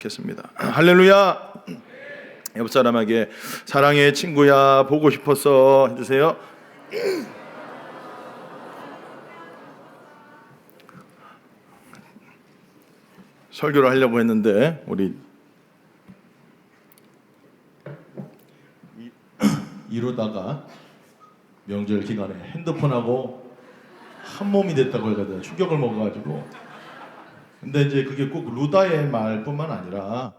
겠습니다. 할렐루야. 옆 사람에게 사랑의 친구야 보고 싶었어 해주세요. 설교를 하려고 했는데 우리 이러다가 명절 기간에 핸드폰하고 한 몸이 됐다고 해가지고 충격을 먹어가지고. 근데 이제 그게 꼭 루다의 말뿐만 아니라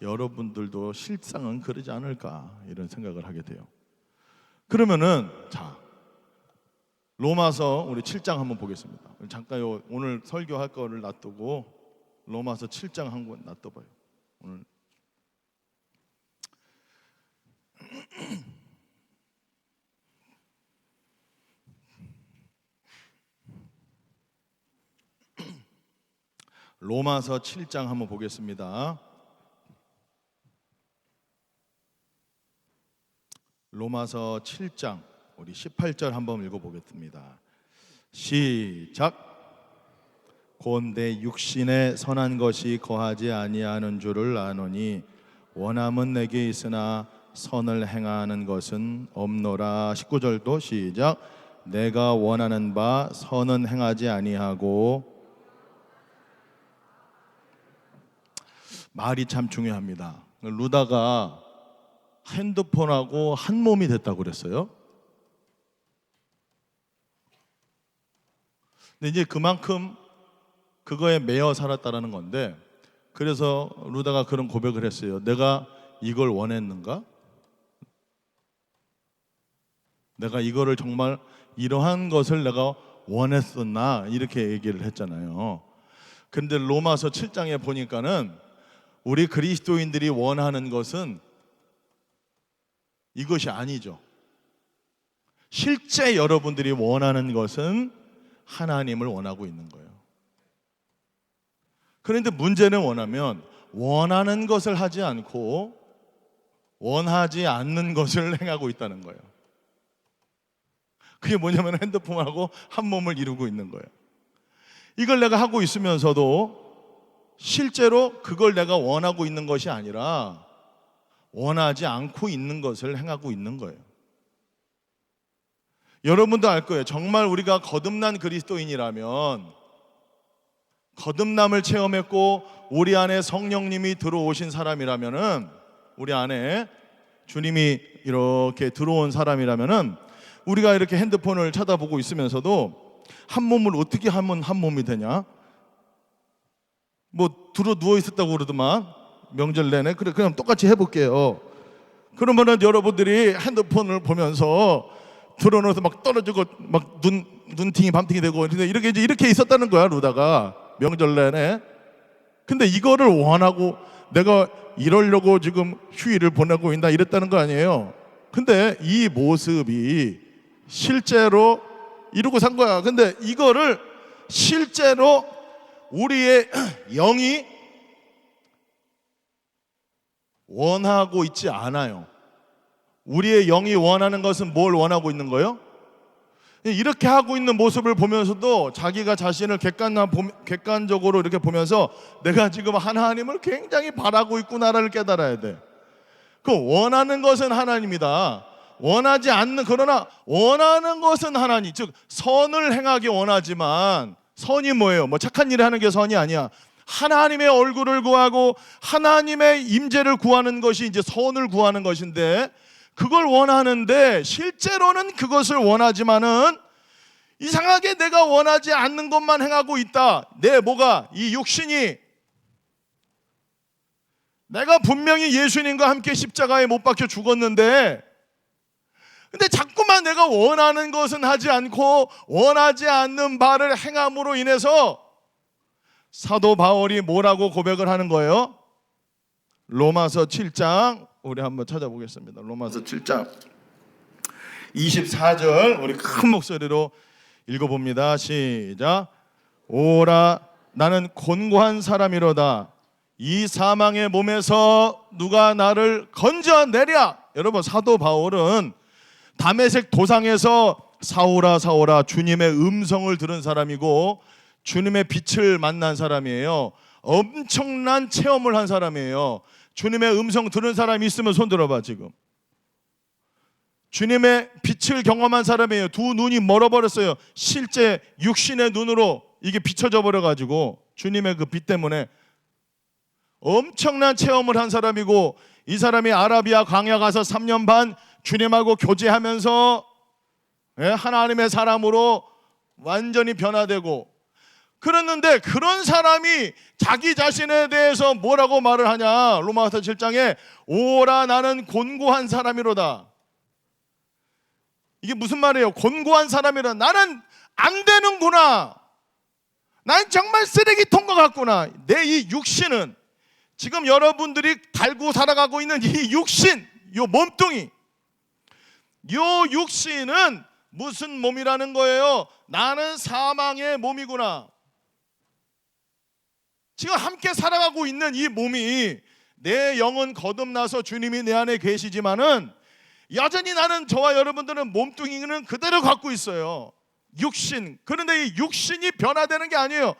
여러분들도 실상은 그러지 않을까 이런 생각을 하게 돼요. 그러면은 자 로마서 우리 7장 한번 보겠습니다. 잠깐 오늘 설교할 거를 놔두고 로마서 7장 한 권 놔둬봐요. 오늘 로마서 7장 한번 보겠습니다. 로마서 7장 우리 18절 한번 읽어보겠습니다. 시작. 본대 육신에 선한 것이 거하지 아니하는 줄을 아노니 원함은 내게 있으나 선을 행하는 것은 없노라. 19절도 시작. 내가 원하는 바 선은 행하지 아니하고. 말이 참 중요합니다. 루다가 핸드폰하고 한 몸이 됐다고 그랬어요. 근데 이제 그만큼 그거에 매여 살았다라는 건데, 그래서 루다가 그런 고백을 했어요. 내가 이걸 원했는가? 내가 이거를 정말 이러한 것을 내가 원했었나? 이렇게 얘기를 했잖아요. 근데 로마서 7장에 보니까는 우리 그리스도인들이 원하는 것은 이것이 아니죠. 실제 여러분들이 원하는 것은 하나님을 원하고 있는 거예요. 그런데 문제는 뭐냐면 원하는 것을 하지 않고 원하지 않는 것을 행하고 있다는 거예요. 그게 뭐냐면 핸드폰하고 한 몸을 이루고 있는 거예요. 이걸 내가 하고 있으면서도 실제로 그걸 내가 원하고 있는 것이 아니라 원하지 않고 있는 것을 행하고 있는 거예요. 여러분도 알 거예요. 정말 우리가 거듭난 그리스도인이라면, 거듭남을 체험했고 우리 안에 성령님이 들어오신 사람이라면은, 우리 안에 주님이 이렇게 들어온 사람이라면은, 우리가 이렇게 핸드폰을 쳐다보고 있으면서도 한 몸을 어떻게 하면 한 몸이 되냐? 뭐 들어 누워 있었다고 그러더만 명절 내내. 그래 그럼 똑같이 해볼게요. 그러면은 여러분들이 핸드폰을 보면서 들어놓아서 막 떨어지고 막 눈팅이 밤팅이 되고 이렇게 있었다는 거야 루다가 명절 내내. 근데 이거를 원하고 내가 이러려고 지금 휴일을 보내고 있나 이랬다는 거 아니에요. 근데 이 모습이 실제로 이러고 산 거야. 근데 이거를 실제로 우리의 영이 원하고 있지 않아요. 우리의 영이 원하는 것은 뭘 원하고 있는 거예요? 이렇게 하고 있는 모습을 보면서도 자기가 자신을 객관적으로 이렇게 보면서 내가 지금 하나님을 굉장히 바라고 있구나를 깨달아야 돼. 그 원하는 것은 하나님이다. 원하지 않는, 그러나 원하는 것은 하나님, 즉 선을 행하기 원하지만, 선이 뭐예요? 뭐 착한 일을 하는 게 선이 아니야. 하나님의 얼굴을 구하고 하나님의 임재를 구하는 것이 이제 선을 구하는 것인데, 그걸 원하는데 실제로는 그것을 원하지만은 이상하게 내가 원하지 않는 것만 행하고 있다. 내 뭐가 이 육신이, 내가 분명히 예수님과 함께 십자가에 못 박혀 죽었는데, 근데 자꾸만 내가 원하는 것은 하지 않고 원하지 않는 바를 행함으로 인해서 사도 바울이 뭐라고 고백을 하는 거예요? 로마서 7장 우리 한번 찾아보겠습니다. 로마서 7장 24절 우리 큰 목소리로 읽어봅니다. 시작. 오라 나는 곤고한 사람이로다. 이 사망의 몸에서 누가 나를 건져내랴. 여러분, 사도 바울은 다메섹 도상에서 사울아 사울아 주님의 음성을 들은 사람이고 주님의 빛을 만난 사람이에요. 엄청난 체험을 한 사람이에요. 주님의 음성 들은 사람이 있으면 손 들어봐. 지금 주님의 빛을 경험한 사람이에요. 두 눈이 멀어버렸어요. 실제 육신의 눈으로 이게 비춰져 버려가지고 주님의 그 빛 때문에 엄청난 체험을 한 사람이고, 이 사람이 아라비아 광야 가서 3년 반 주님하고 교제하면서 하나님의 사람으로 완전히 변화되고 그랬는데, 그런 사람이 자기 자신에 대해서 뭐라고 말을 하냐. 로마서 7장에 오라 나는 곤고한 사람이로다. 이게 무슨 말이에요? 곤고한 사람이라. 나는 안 되는구나. 난 정말 쓰레기통과 같구나. 내 이 육신은, 지금 여러분들이 달고 살아가고 있는 이 육신, 요 몸뚱이, 요 육신은 무슨 몸이라는 거예요? 나는 사망의 몸이구나. 지금 함께 살아가고 있는 이 몸이, 내 영은 거듭나서 주님이 내 안에 계시지만은 여전히 나는, 저와 여러분들은 몸뚱이는 그대로 갖고 있어요. 육신. 그런데 이 육신이 변화되는 게 아니에요.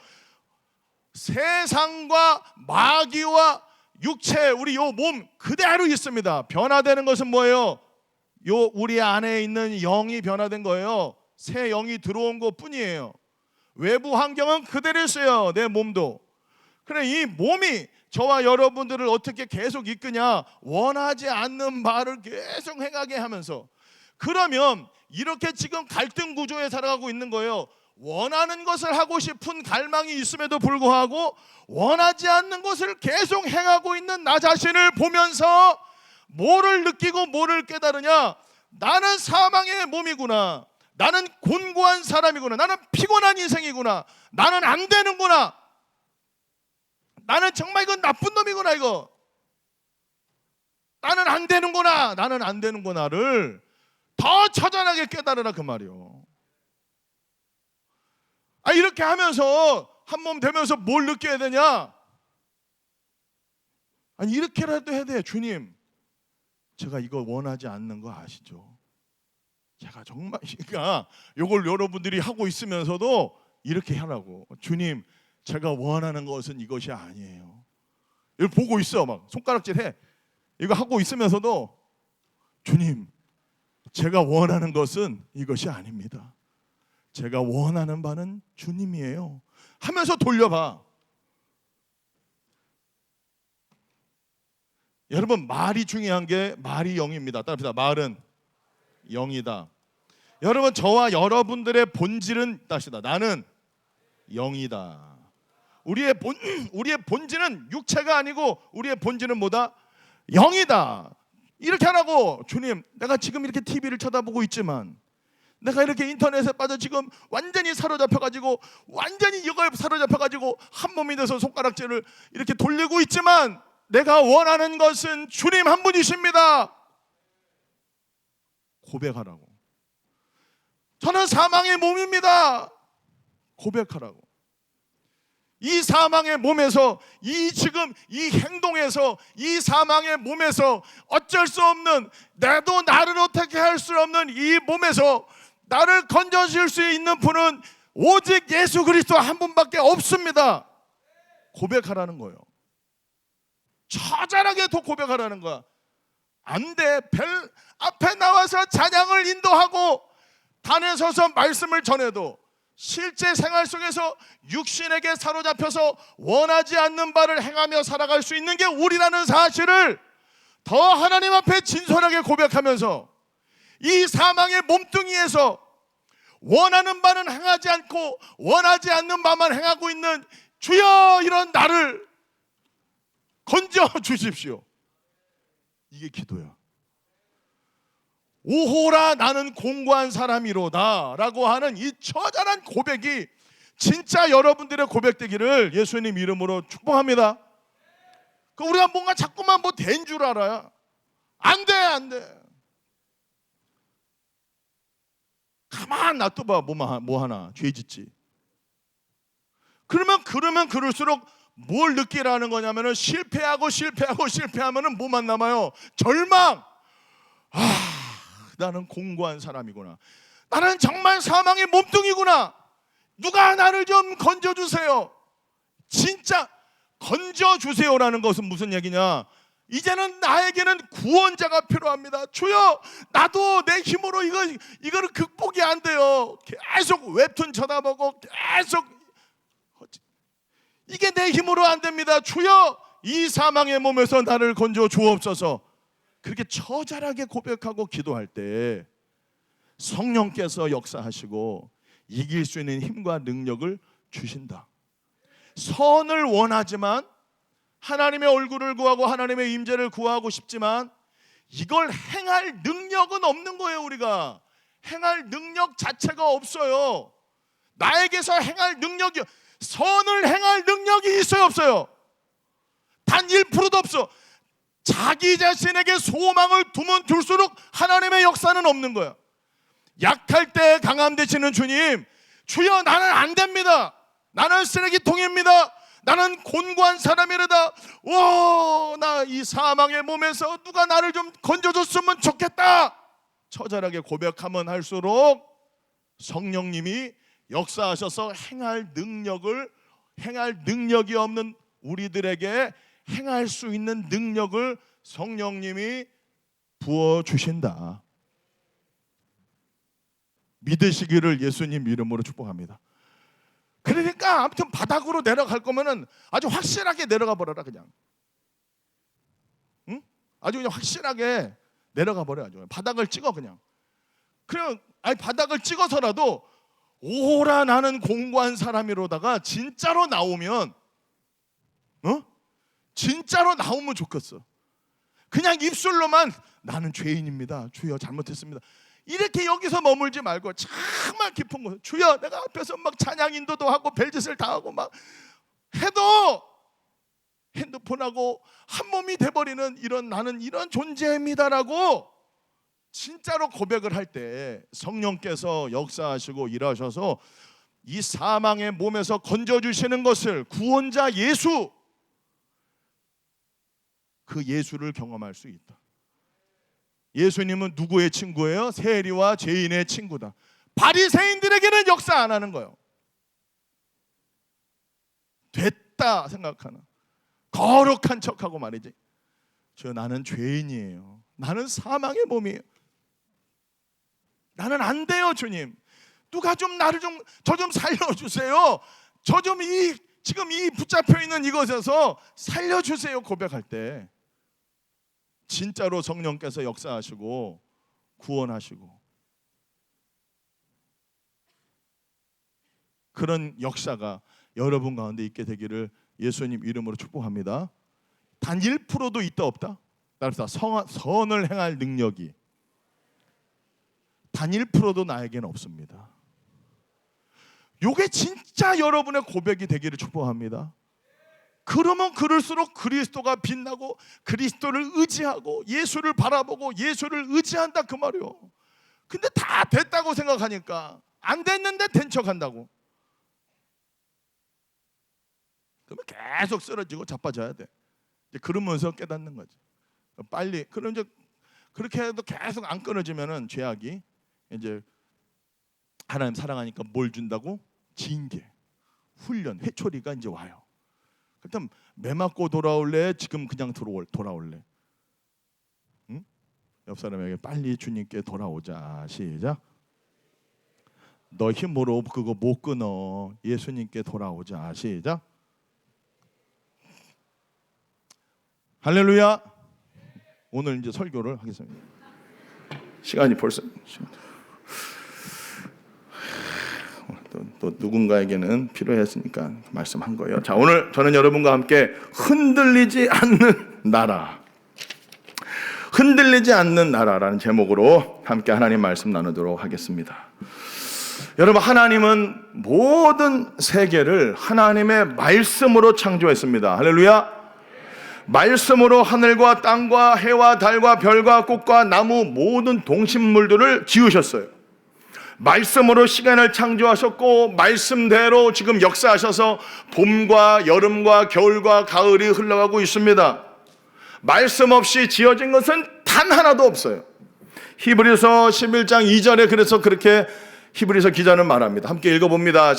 세상과 마귀와 육체, 우리 요 몸 그대로 있습니다. 변화되는 것은 뭐예요? 요 우리 안에 있는 영이 변화된 거예요. 새 영이 들어온 것 뿐이에요. 외부 환경은 그대로 있어요. 내 몸도. 그래, 이 몸이 저와 여러분들을 어떻게 계속 이끄냐? 원하지 않는 말을 계속 행하게 하면서. 그러면 이렇게 지금 갈등 구조에 살아가고 있는 거예요. 원하는 것을 하고 싶은 갈망이 있음에도 불구하고 원하지 않는 것을 계속 행하고 있는 나 자신을 보면서 뭐를 느끼고 뭐를 깨달으냐? 나는 사망의 몸이구나. 나는 곤고한 사람이구나. 나는 피곤한 인생이구나. 나는 안 되는구나. 나는 정말 이건 나쁜 놈이구나. 이거 나는 안 되는구나. 나는 안 되는구나를 더 처절하게 깨달으라, 그 말이요. 이렇게 하면서 한 몸 되면서 뭘 느껴야 되냐? 이렇게라도 해야 돼. 주님, 제가 이거 원하지 않는 거 아시죠? 제가 정말, 그러니까 이걸 여러분들이 하고 있으면서도 이렇게 하라고. 주님, 제가 원하는 것은 이것이 아니에요. 이걸 보고 있어. 막 손가락질 해. 이거 하고 있으면서도 주님, 제가 원하는 것은 이것이 아닙니다. 제가 원하는 바는 주님이에요. 하면서 돌려봐. 여러분, 말이 중요한 게, 말이 영입니다. 따라합시다. 말은 영이다. 여러분, 저와 여러분들의 본질은, 따라합시다. 나는 영이다. 우리의 본질은 육체가 아니고 우리의 본질은 뭐다? 영이다. 이렇게 하라고. 주님, 내가 지금 이렇게 TV를 쳐다보고 있지만, 내가 이렇게 인터넷에 빠져 지금 완전히 사로잡혀가지고, 완전히 이거에 사로잡혀가지고 한 몸이 돼서 손가락질을 이렇게 돌리고 있지만, 내가 원하는 것은 주님 한 분이십니다. 고백하라고. 저는 사망의 몸입니다. 고백하라고. 이 사망의 몸에서, 지금 이 행동에서, 이 사망의 몸에서 어쩔 수 없는, 나도 나를 어떻게 할 수 없는 이 몸에서 나를 건져줄 수 있는 분은 오직 예수 그리스도 한 분밖에 없습니다. 고백하라는 거예요. 처절하게 더 고백하라는 거야. 안 돼. 벨 앞에 나와서 찬양을 인도하고 단에 서서 말씀을 전해도 실제 생활 속에서 육신에게 사로잡혀서 원하지 않는 바를 행하며 살아갈 수 있는 게 우리라는 사실을 더 하나님 앞에 진솔하게 고백하면서, 이 사망의 몸뚱이에서 원하는 바는 행하지 않고 원하지 않는 바만 행하고 있는 주여, 이런 나를 건져 주십시오. 이게 기도야. 오호라 나는 공고한 사람이로다 라고 하는 이 처절한 고백이 진짜 여러분들의 고백되기를 예수님 이름으로 축복합니다. 우리가 뭔가 자꾸만 뭐 된 줄 알아요. 안 돼, 안 돼. 가만 놔둬봐. 뭐 하나 죄 짓지. 그러면 그럴수록 뭘 느끼라는 거냐면은, 실패하면은 뭐만 남아요? 절망. 나는 공고한 사람이구나. 나는 정말 사망의 몸뚱이구나. 누가 나를 좀 건져주세요. 진짜 건져주세요라는 것은 무슨 얘기냐? 이제는 나에게는 구원자가 필요합니다. 주여, 나도 내 힘으로 이거를 극복이 안 돼요. 계속 웹툰 쳐다보고 계속 이게 내 힘으로 안 됩니다. 주여, 이 사망의 몸에서 나를 건져 주옵소서. 그렇게 처절하게 고백하고 기도할 때 성령께서 역사하시고 이길 수 있는 힘과 능력을 주신다. 선을 원하지만, 하나님의 얼굴을 구하고 하나님의 임재를 구하고 싶지만 이걸 행할 능력은 없는 거예요. 우리가 행할 능력 자체가 없어요. 나에게서 행할 능력이, 선을 행할 능력이 있어요, 없어요? 단 1%도 없어. 자기 자신에게 소망을 두면 둘수록 하나님의 역사는 없는 거야. 약할 때 강함 되시는 주님, 주여, 나는 안 됩니다. 나는 쓰레기통입니다. 나는 곤고한 사람이라다. 나 이 사망의 몸에서 누가 나를 좀 건져줬으면 좋겠다. 처절하게 고백하면 할수록 성령님이 역사하셔서 행할 능력이 없는 우리들에게 행할 수 있는 능력을 성령님이 부어주신다. 믿으시기를 예수님 이름으로 축복합니다. 그러니까 아무튼 바닥으로 내려갈 거면은 아주 확실하게 내려가 버려라. 그냥 아주 그냥 확실하게 내려가 버려. 아주 바닥을 찍어. 그냥 바닥을 찍어서라도 오라 나는 공고한 사람이로다가 진짜로 나오면 진짜로 나오면 좋겠어. 그냥 입술로만 나는 죄인입니다, 주여 잘못했습니다, 이렇게 여기서 머물지 말고 정말 깊은 곳, 주여, 내가 앞에서 막 찬양 인도도 하고 별짓을 다 하고 막 해도 핸드폰하고 한 몸이 돼버리는 나는 이런 존재입니다라고 진짜로 고백을 할 때 성령께서 역사하시고 일하셔서 이 사망의 몸에서 건져주시는 것을, 구원자 예수, 그 예수를 경험할 수 있다. 예수님은 누구의 친구예요? 세리와 죄인의 친구다. 바리새인들에게는 역사 안 하는 거예요. 됐다 생각하는, 거룩한 척하고 말이지, 나는 죄인이에요, 나는 사망의 몸이에요, 나는 안 돼요, 주님, 누가 좀 나를 저 좀 살려주세요, 지금 이 붙잡혀 있는 이것에서 살려주세요 고백할 때 진짜로 성령께서 역사하시고 구원하시고 그런 역사가 여러분 가운데 있게 되기를 예수님 이름으로 축복합니다. 단 1%도 있다 없다? 따라서 선을 행할 능력이 단 1%도 나에게는 없습니다. 요게 진짜 여러분의 고백이 되기를 축복합니다. 그러면 그럴수록 그리스도가 빛나고 그리스도를 의지하고 예수를 바라보고 예수를 의지한다 그 말이요. 근데 다 됐다고 생각하니까 안 됐는데 된 척한다고. 그러면 계속 쓰러지고 자빠져야 돼. 이제 그러면서 깨닫는 거지. 빨리. 그럼 이제 그렇게 해도 계속 안 끊어지면은 죄악이 이제 하나님 사랑하니까 뭘 준다고? 징계, 훈련, 회초리가 이제 와요. 그럼 매 맞고 돌아올래? 지금 그냥 돌아올래? 응? 옆 사람에게 빨리 주님께 돌아오자. 시작. 너 힘으로 그거 못 끊어. 예수님께 돌아오자. 시작. 할렐루야. 오늘 이제 설교를 하겠습니다. 시간이 벌써 또 누군가에게는 필요했으니까 말씀한 거예요. 자, 오늘 저는 여러분과 함께 흔들리지 않는 나라, 흔들리지 않는 나라라는 제목으로 함께 하나님 말씀 나누도록 하겠습니다. 여러분, 하나님은 모든 세계를 하나님의 말씀으로 창조했습니다. 할렐루야. 말씀으로 하늘과 땅과 해와 달과 별과 꽃과 나무 모든 동식물들을 지으셨어요. 말씀으로 시간을 창조하셨고 말씀대로 지금 역사하셔서 봄과 여름과 겨울과 가을이 흘러가고 있습니다. 말씀 없이 지어진 것은 단 하나도 없어요. 히브리서 11장 2절에 그래서 그렇게 히브리서 기자는 말합니다. 함께 읽어봅니다.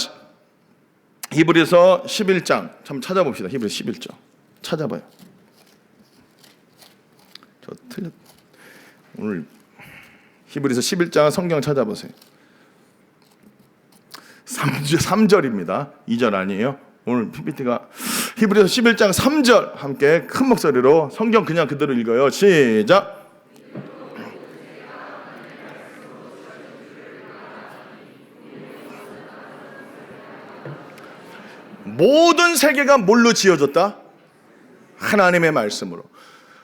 히브리서 11장 참 찾아봅시다. 히브리서 11장 찾아봐요. 저 틀렸. 오늘 히브리서 11장 성경 찾아보세요. 3절입니다. 2절 아니에요. 오늘 PPT가 히브리서 11장 3절 함께 큰 목소리로 성경 그냥 그대로 읽어요. 시작. 모든 세계가 뭘로 지어졌다? 하나님의 말씀으로.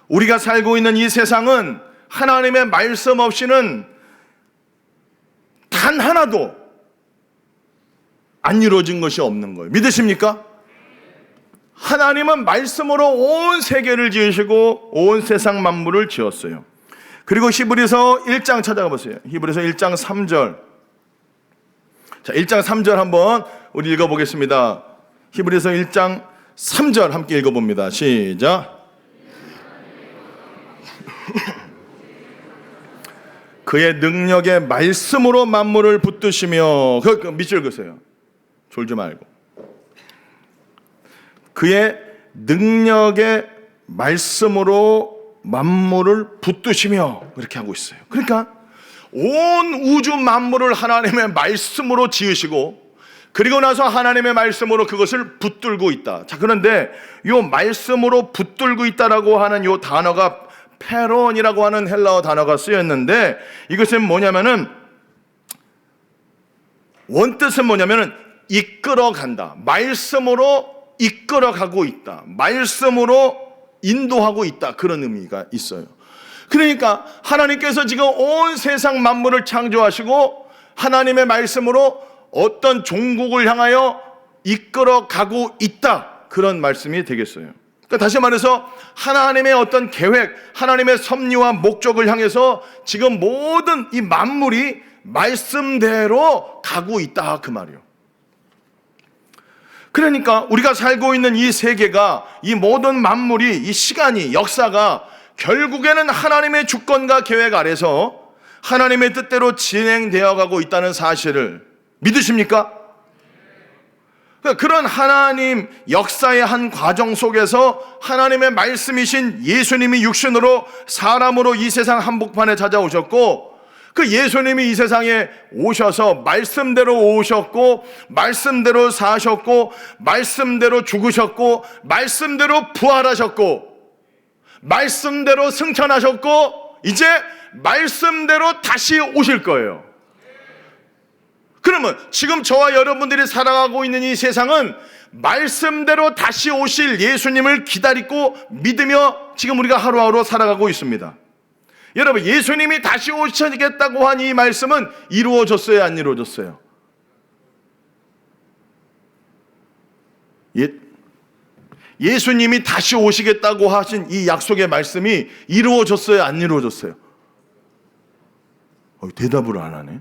우리가 살고 있는 이 세상은 하나님의 말씀 없이는 단 하나도 안 이루어진 것이 없는 거예요. 믿으십니까? 하나님은 말씀으로 온 세계를 지으시고 온 세상 만물을 지었어요. 그리고 히브리서 1장 찾아가 보세요. 히브리서 1장 3절. 자, 1장 3절 한번 우리 읽어보겠습니다. 히브리서 1장 3절 함께 읽어봅니다. 시작. 그의 능력의 말씀으로 만물을 붙드시며 밑줄 그으세요. 졸지 말고. 그의 능력의 말씀으로 만물을 붙드시며 이렇게 하고 있어요. 그러니까 온 우주 만물을 하나님의 말씀으로 지으시고 그리고 나서 하나님의 말씀으로 그것을 붙들고 있다. 자, 그런데 이 말씀으로 붙들고 있다라고 하는 이 단어가 페론이라고 하는 헬라어 단어가 쓰였는데 이것은 뭐냐면은 원뜻은 뭐냐면은 이끌어간다. 말씀으로 이끌어가고 있다. 말씀으로 인도하고 있다. 그런 의미가 있어요. 그러니까 하나님께서 지금 온 세상 만물을 창조하시고 하나님의 말씀으로 어떤 종국을 향하여 이끌어가고 있다. 그런 말씀이 되겠어요. 그러니까 다시 말해서 하나님의 어떤 계획, 하나님의 섭리와 목적을 향해서 지금 모든 이 만물이 말씀대로 가고 있다. 그 말이에요. 그러니까 우리가 살고 있는 이 세계가, 이 모든 만물이, 이 시간이, 역사가 결국에는 하나님의 주권과 계획 아래서 하나님의 뜻대로 진행되어 가고 있다는 사실을 믿으십니까? 그런 하나님 역사의 한 과정 속에서 하나님의 말씀이신 예수님이 육신으로 사람으로 이 세상 한복판에 찾아오셨고 그 예수님이 이 세상에 오셔서 말씀대로 오셨고 말씀대로 사셨고 말씀대로 죽으셨고 말씀대로 부활하셨고 말씀대로 승천하셨고 이제 말씀대로 다시 오실 거예요. 그러면 지금 저와 여러분들이 살아가고 있는 이 세상은 말씀대로 다시 오실 예수님을 기다리고 믿으며 지금 우리가 하루하루 살아가고 있습니다. 여러분, 예수님이 다시 오시겠다고 한 이 말씀은 이루어졌어요, 안 이루어졌어요? 예수님이 다시 오시겠다고 하신 이 약속의 말씀이 이루어졌어요, 안 이루어졌어요? 대답을 안 하네.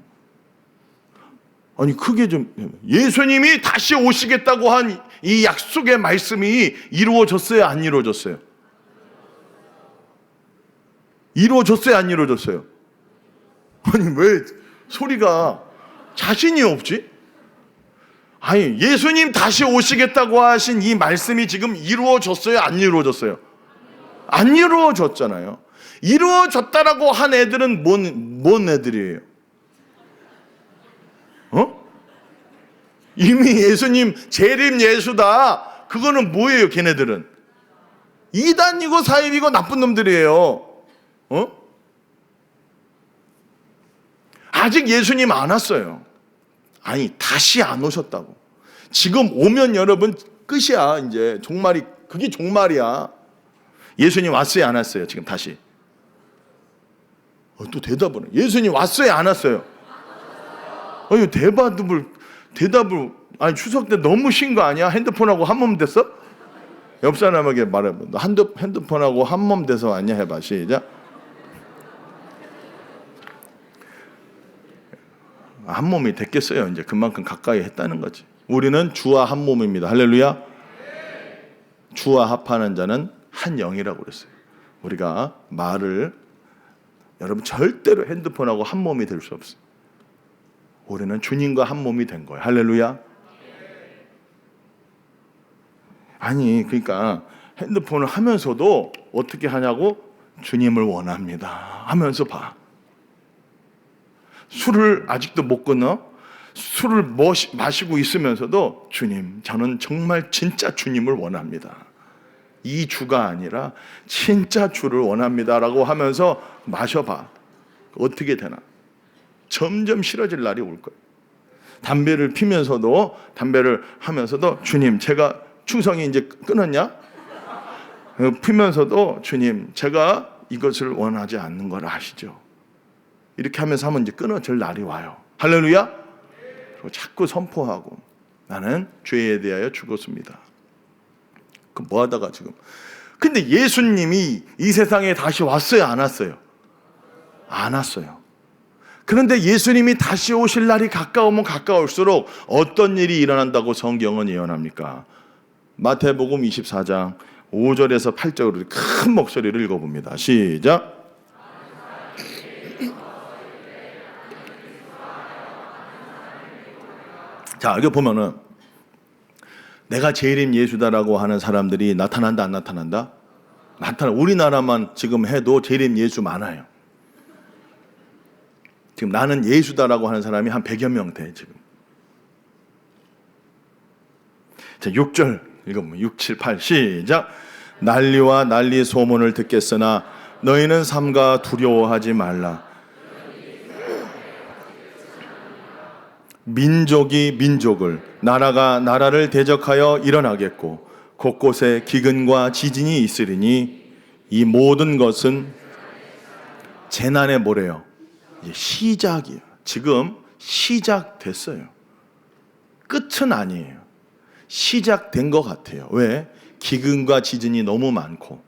아니 크게 좀, 예수님이 다시 오시겠다고 한 이 약속의 말씀이 이루어졌어요, 안 이루어졌어요? 이루어졌어요, 안 이루어졌어요? 아니 왜 소리가 자신이 없지? 아니 예수님 다시 오시겠다고 하신 이 말씀이 지금 이루어졌어요, 안 이루어졌어요? 안 이루어졌잖아요. 이루어졌다라고 한 애들은 뭔 애들이에요? 이미 예수님 재림 예수다. 그거는 뭐예요, 걔네들은? 이단이고 사입이고 나쁜 놈들이에요. 아직 예수님 안 왔어요. 아니 다시 안 오셨다고. 지금 오면 여러분 끝이야. 이제 종말이, 그게 종말이야. 예수님 왔어요, 안 왔어요? 지금 다시 또 대답을 해. 예수님 왔어요, 안 왔어요? 아니 대답을 아니 추석 때 너무 쉰 거 아니야? 핸드폰하고 한 몸 됐어? 옆 사람에게 말해봐. 너 핸드폰하고 한 몸 돼서 왔냐 해봐. 시작. 한 몸이 됐겠어요. 이제 그만큼 가까이 했다는 거지. 우리는 주와 한 몸입니다. 할렐루야. 주와 합하는 자는 한 영이라고 그랬어요. 우리가 말을, 여러분 절대로 핸드폰하고 한 몸이 될 수 없어요. 우리는 주님과 한 몸이 된 거예요. 할렐루야. 아니 그러니까 핸드폰을 하면서도 어떻게 하냐고? 주님을 원합니다 하면서 봐. 술을 아직도 못 끊어? 술을 마시고 있으면서도 주님, 저는 정말 진짜 주님을 원합니다. 이 주가 아니라 진짜 주를 원합니다 라고 하면서 마셔봐. 어떻게 되나? 점점 싫어질 날이 올 거예요. 담배를 피면서도, 담배를 하면서도 주님, 제가 충성이 이제 끊었냐? 피면서도 주님, 제가 이것을 원하지 않는 걸 아시죠? 이렇게 하면서 하면 이제 끊어질 날이 와요. 할렐루야? 그리고 자꾸 선포하고 나는 죄에 대하여 죽었습니다. 그 뭐 하다가 지금. 근데 예수님이 이 세상에 다시 왔어요, 안 왔어요? 안 왔어요. 그런데 예수님이 다시 오실 날이 가까우면 가까울수록 어떤 일이 일어난다고 성경은 예언합니까? 마태복음 24장 5절에서 8절으로 큰 목소리를 읽어봅니다. 시작. 자, 여기 보면은 내가 재림 예수다라고 하는 사람들이 나타난다, 안 나타난다? 나타나. 우리나라만 지금 해도 재림 예수 많아요. 지금 나는 예수다라고 하는 사람이 한 100여 명 돼, 지금. 자, 6절 읽어보면 6, 7, 8 시작. 난리와 난리 소문을 듣겠으나 너희는 삼가 두려워하지 말라. 민족이 민족을, 나라가 나라를 대적하여 일어나겠고 곳곳에 기근과 지진이 있으리니 이 모든 것은 재난의 뭐래요? 이제 시작이에요. 지금 시작됐어요. 끝은 아니에요. 시작된 것 같아요. 왜? 기근과 지진이 너무 많고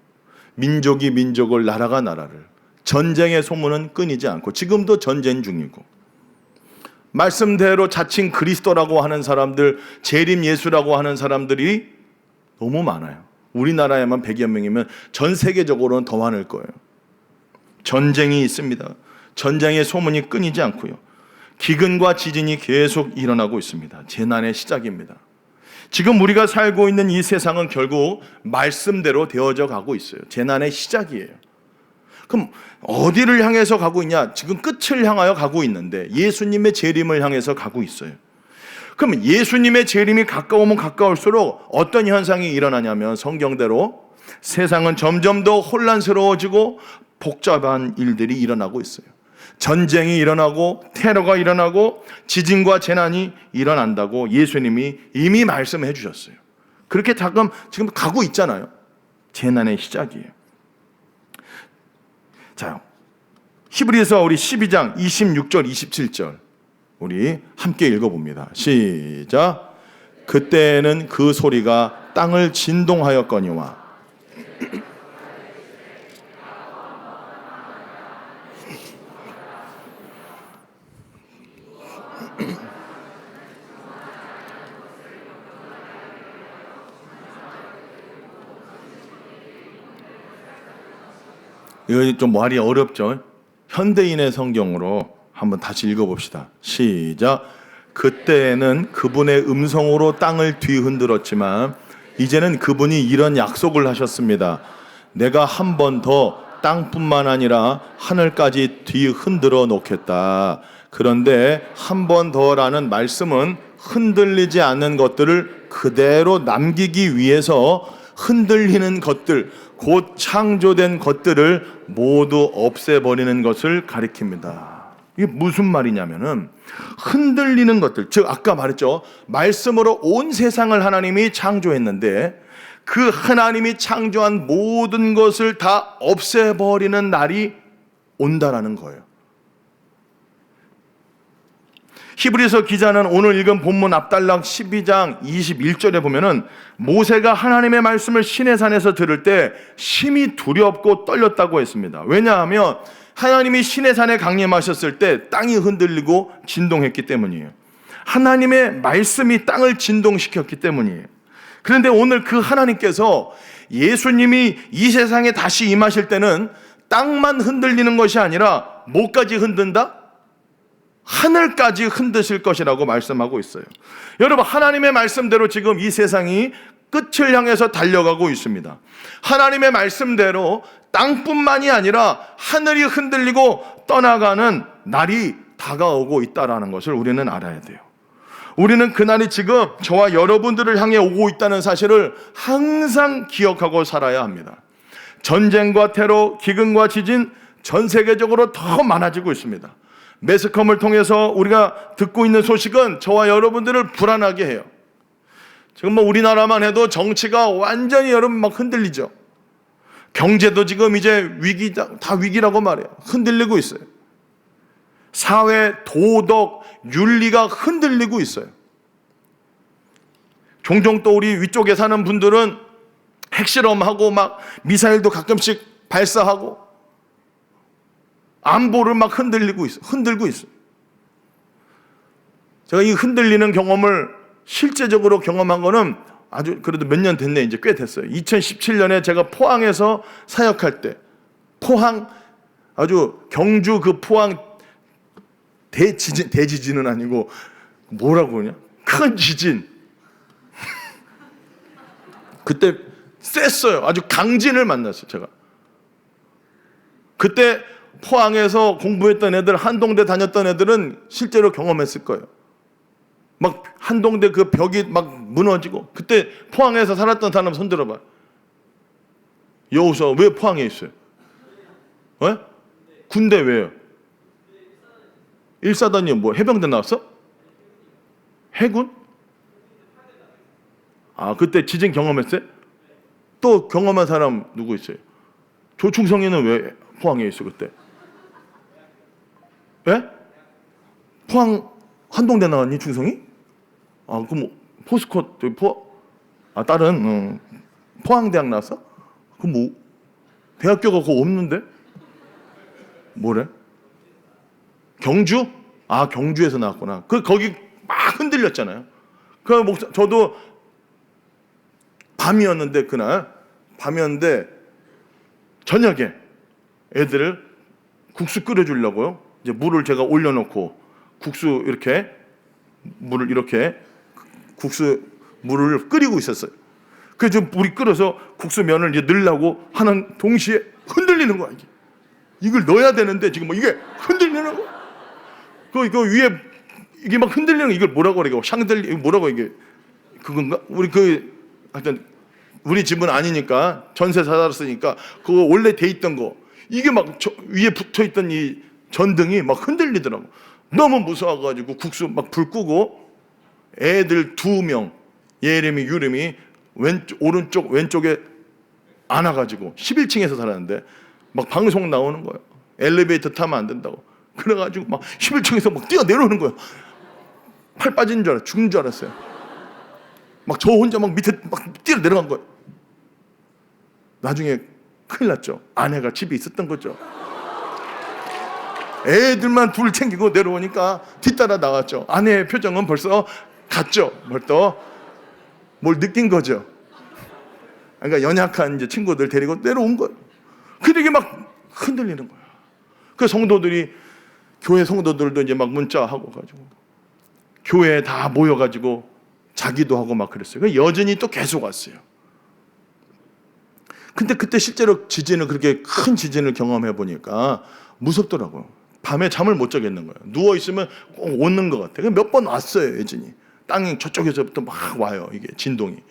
민족이 민족을, 나라가 나라를, 전쟁의 소문은 끊이지 않고 지금도 전쟁 중이고, 말씀대로 자칭 그리스도라고 하는 사람들, 재림 예수라고 하는 사람들이 너무 많아요. 우리나라에만 100여 명이면 전 세계적으로는 더 많을 거예요. 전쟁이 있습니다. 전쟁의 소문이 끊이지 않고요. 기근과 지진이 계속 일어나고 있습니다. 재난의 시작입니다. 지금 우리가 살고 있는 이 세상은 결국 말씀대로 되어져 가고 있어요. 재난의 시작이에요. 그럼 어디를 향해서 가고 있냐? 지금 끝을 향하여 가고 있는데 예수님의 재림을 향해서 가고 있어요. 그럼 예수님의 재림이 가까우면 가까울수록 어떤 현상이 일어나냐면 성경대로 세상은 점점 더 혼란스러워지고 복잡한 일들이 일어나고 있어요. 전쟁이 일어나고 테러가 일어나고 지진과 재난이 일어난다고 예수님이 이미 말씀해 주셨어요. 그렇게 지금 가고 있잖아요. 재난의 시작이에요. 자, 히브리서 우리 12장 26절 27절 우리 함께 읽어봅니다. 시작. 그때는 그 소리가 땅을 진동하였거니와 이거 좀 말이 어렵죠? 현대인의 성경으로 한번 다시 읽어봅시다. 시작. 그때는 그분의 음성으로 땅을 뒤흔들었지만 이제는 그분이 이런 약속을 하셨습니다. 내가 한 번 더 땅뿐만 아니라 하늘까지 뒤흔들어 놓겠다. 그런데 한 번 더라는 말씀은 흔들리지 않는 것들을 그대로 남기기 위해서 흔들리는 것들, 곧 창조된 것들을 모두 없애버리는 것을 가리킵니다. 이게 무슨 말이냐면은 흔들리는 것들, 즉 아까 말했죠. 말씀으로 온 세상을 하나님이 창조했는데 그 하나님이 창조한 모든 것을 다 없애버리는 날이 온다라는 거예요. 히브리서 기자는 오늘 읽은 본문 앞달락 12장 21절에 보면은 모세가 하나님의 말씀을 시내산에서 들을 때 심히 두렵고 떨렸다고 했습니다. 왜냐하면 하나님이 시내산에 강림하셨을 때 땅이 흔들리고 진동했기 때문이에요. 하나님의 말씀이 땅을 진동시켰기 때문이에요. 그런데 오늘 그 하나님께서 예수님이 이 세상에 다시 임하실 때는 땅만 흔들리는 것이 아니라 뭐까지 흔든다? 하늘까지 흔드실 것이라고 말씀하고 있어요. 여러분, 하나님의 말씀대로 지금 이 세상이 끝을 향해서 달려가고 있습니다. 하나님의 말씀대로 땅뿐만이 아니라 하늘이 흔들리고 떠나가는 날이 다가오고 있다는 것을 우리는 알아야 돼요. 우리는 그날이 지금 저와 여러분들을 향해 오고 있다는 사실을 항상 기억하고 살아야 합니다. 전쟁과 테러, 기근과 지진 전 세계적으로 더 많아지고 있습니다. 매스컴을 통해서 우리가 듣고 있는 소식은 저와 여러분들을 불안하게 해요. 지금 뭐 우리나라만 해도 정치가 완전히 여러분 막 흔들리죠. 경제도 지금 이제 다 위기라고 말해요. 흔들리고 있어요. 사회, 도덕, 윤리가 흔들리고 있어요. 종종 또 우리 위쪽에 사는 분들은 핵실험하고 막 미사일도 가끔씩 발사하고 안보를 막 흔들고 있어요. 제가 이 흔들리는 경험을 실제적으로 경험한 거는 아주 그래도 몇 년 됐네. 이제 꽤 됐어요. 2017년에 제가 포항에서 사역할 때, 포항 아주 경주 그 포항 대지진은 아니고 뭐라고 그러냐? 큰 지진. 그때 셌어요. 아주 강진을 만났어요, 제가. 그때 포항에서 공부했던 애들, 한동대 다녔던 애들은 실제로 경험했을 거예요. 막 한동대 그 벽이 막 무너지고. 그때 포항에서 살았던 사람 손 들어봐요. 여우서 왜 포항에 있어요? 왜? 군대 왜요? 1사단이 뭐 해병대 나왔어? 해군? 아, 그때 지진 경험했어요? 또 경험한 사람 누구 있어요? 조충성이는 왜 포항에 있어 그때? 왜? 포항 한동대 나왔니 충성이? 아, 그럼 포스코 다른 포항대학 나왔어? 그럼 뭐 대학교가 그거 없는데? 뭐래? 경주? 아, 경주에서 나왔구나. 거기 막 흔들렸잖아요. 저도 밤이었는데 그날 밤이었는데 저녁에 애들을 국수 끓여주려고요. 이제 물을 제가 올려놓고 국수 이렇게 물을 이렇게 국수 물을 끓이고 있었어요. 그래서 물이 끓어서 국수 면을 이제 넣으려고 하는 동시에 흔들리는 거야. 이걸 넣어야 되는데 지금 뭐 이게 흔들리는 거야. 그 위에 이게 막 흔들리는 거, 이걸 뭐라고 그래? 샹들리 뭐라고 이게 그건가? 하여튼 우리 집은 아니니까 전세 살았으니까 그거 원래 돼 있던 거 이게 막 위에 붙어 있던 이 전등이 막 흔들리더라고. 너무 무서워가지고 국수 막 불 끄고 애들 2명 예림이 유림이 오른쪽 왼쪽에 안아가지고 11층에서 살았는데 막 방송 나오는 거예요. 엘리베이터 타면 안 된다고. 그래가지고 막 11층에서 막 뛰어 내려오는 거예요. 팔 빠지는 줄 알았어요. 죽는 줄 알았어요. 막 저 혼자 막 밑에 막 뛰어 내려간 거예요. 나중에 큰일 났죠. 아내가 집에 있었던 거죠. 애들만 둘 챙기고 내려오니까 뒤따라 나왔죠. 아내의 표정은 벌써 갔죠. 뭘 느낀 거죠. 그러니까 연약한 이제 친구들 데리고 내려온 거예요. 근데 이게 막 흔들리는 거예요. 그 교회 성도들도 이제 막 문자하고 가지고 교회에 다 모여가지고 자기도 하고 막 그랬어요. 여전히 또 계속 왔어요. 근데 그때 실제로 그렇게 큰 지진을 경험해 보니까 무섭더라고요. 밤에 잠을 못 자겠는 거예요. 누워 있으면 꼭 오는 것 같아요. 몇 번 왔어요, 여전히. 땅이 저쪽에서부터 막 와요, 이게 진동이.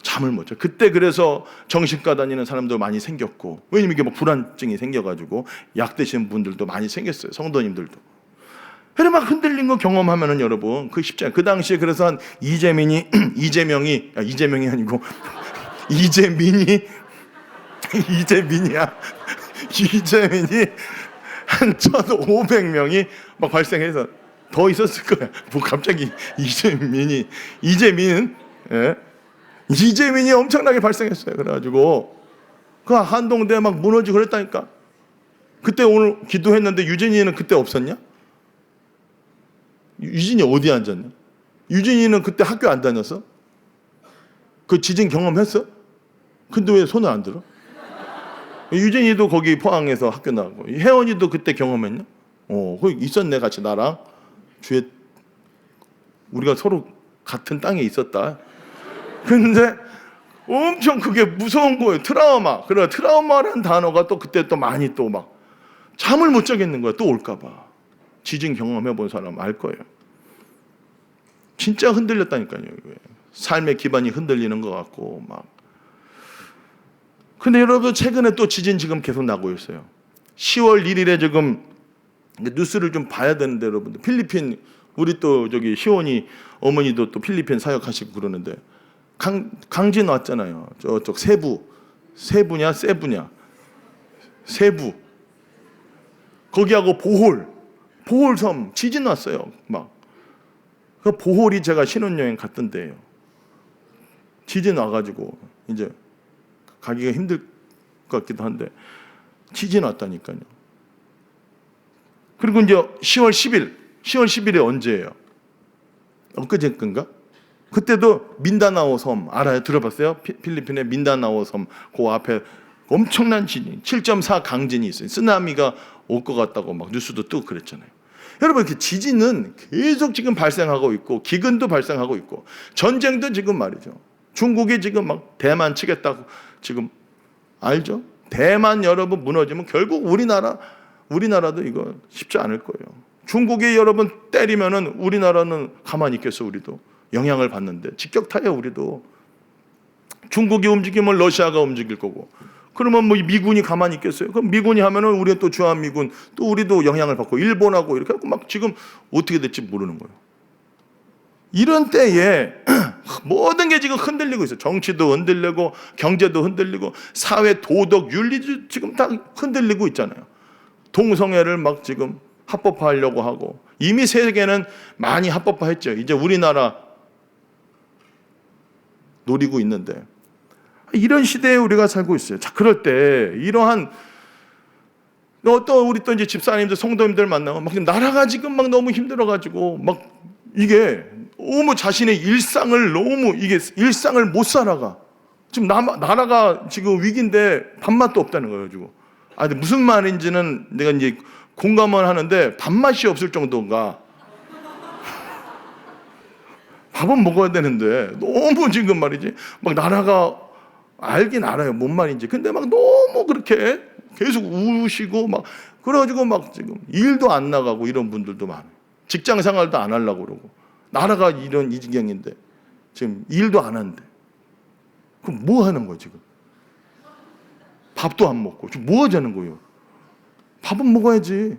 잠을 못 자. 그때 그래서 정신과 다니는 사람도 많이 생겼고, 왜냐면 이게 막 불안증이 생겨가지고 약 드시는 분들도 많이 생겼어요, 성도님들도. 그래 막 흔들린 거 경험하면은 여러분 그 쉽지 않아요. 그 당시에 그래서 한 이재민이 한 1,500명이 막 발생해서 더 있었을 거야. 뭐 갑자기 이재민이 엄청나게 발생했어요. 그래가지고 그 한동대 막 무너지고 그랬다니까. 그때 오늘 기도했는데 유진이는 그때 없었냐? 유진이 어디 앉았냐? 유진이는 그때 학교 안 다녔어? 그 지진 경험했어? 근데 왜 손을 안 들어? 유진이도 거기 포항에서 학교 나가고 혜원이도 그때 경험했냐? 거기 있었네. 같이 나랑 우리가 서로 같은 땅에 있었다. 근데 엄청 그게 무서운 거예요. 트라우마. 그래, 트라우마라는 단어가 또 그때 또 많이 또 막 잠을 못 자겠는 거야. 또 올까봐. 지진 경험해 본 사람 알 거예요. 진짜 흔들렸다니까요. 삶의 기반이 흔들리는 것 같고 막. 근데 여러분 최근에 또 지진 지금 계속 나고 있어요. 10월 1일에 지금 뉴스를 좀 봐야 되는데 여러분들 필리핀 우리 또 저기 시온이 어머니도 또 필리핀 사역하시고 그러는데 강진 왔잖아요. 저쪽 세부냐 세부 거기하고 보홀섬 지진 왔어요. 막 그 보홀이 제가 신혼여행 갔던 데예요. 지진 와가지고 이제 가기가 힘들 것 같기도 한데 지진 왔다니까요. 그리고 이제 10월 10일이 언제예요? 엊그제인가? 그때도 민다나오 섬 알아요? 들어봤어요? 필리핀의 민다나오 섬 그 앞에 엄청난 지진 7.4 강진이 있어요. 쓰나미가 올 것 같다고 막 뉴스도 뜨고 그랬잖아요. 여러분 그 지진은 계속 지금 발생하고 있고 기근도 발생하고 있고 전쟁도 지금 말이죠. 중국이 지금 막 대만 치겠다고 지금 알죠? 대만 여러분 무너지면 결국 우리나라도 이거 쉽지 않을 거예요. 중국이 여러분 때리면은 우리나라는 가만히 있겠어. 우리도 영향을 받는데 직격타예요. 우리도 중국이 움직이면 러시아가 움직일 거고 그러면 뭐 미군이 가만히 있겠어요? 그럼 미군이 하면은 우리가 또 주한미군 또 우리도 영향을 받고 일본하고 이렇게 하고 막 지금 어떻게 될지 모르는 거예요. 이런 때에 모든 게 지금 흔들리고 있어요. 정치도 흔들리고 경제도 흔들리고 사회 도덕 윤리도 지금 다 흔들리고 있잖아요. 동성애를 막 지금 합법화하려고 하고 이미 세계는 많이 합법화했죠. 이제 우리나라 노리고 있는데 이런 시대에 우리가 살고 있어요. 자, 그럴 때 이러한 또 우리 또 이제 집사님들 성도님들 만나면 막 나라가 지금 막 너무 힘들어가지고 막 이게 너무 자신의 일상을 못 살아가. 지금 나라가 지금 위기인데 밥맛도 없다는 거예요. 지금. 근데 무슨 말인지는 내가 이제 공감을 하는데 밥맛이 없을 정도인가. 밥은 먹어야 되는데 너무 지금 말이지 막 나라가 알긴 알아요 뭔 말인지. 근데 막 너무 그렇게 계속 우시고 막 그래가지고 막 지금 일도 안 나가고 이런 분들도 많아요. 직장 생활도 안 하려고 그러고 나라가 이런 이 지경인데 지금 일도 안 하는데 그럼 뭐 하는 거야 지금? 밥도 안 먹고 지금 뭐 하자는 거예요? 밥은 먹어야지.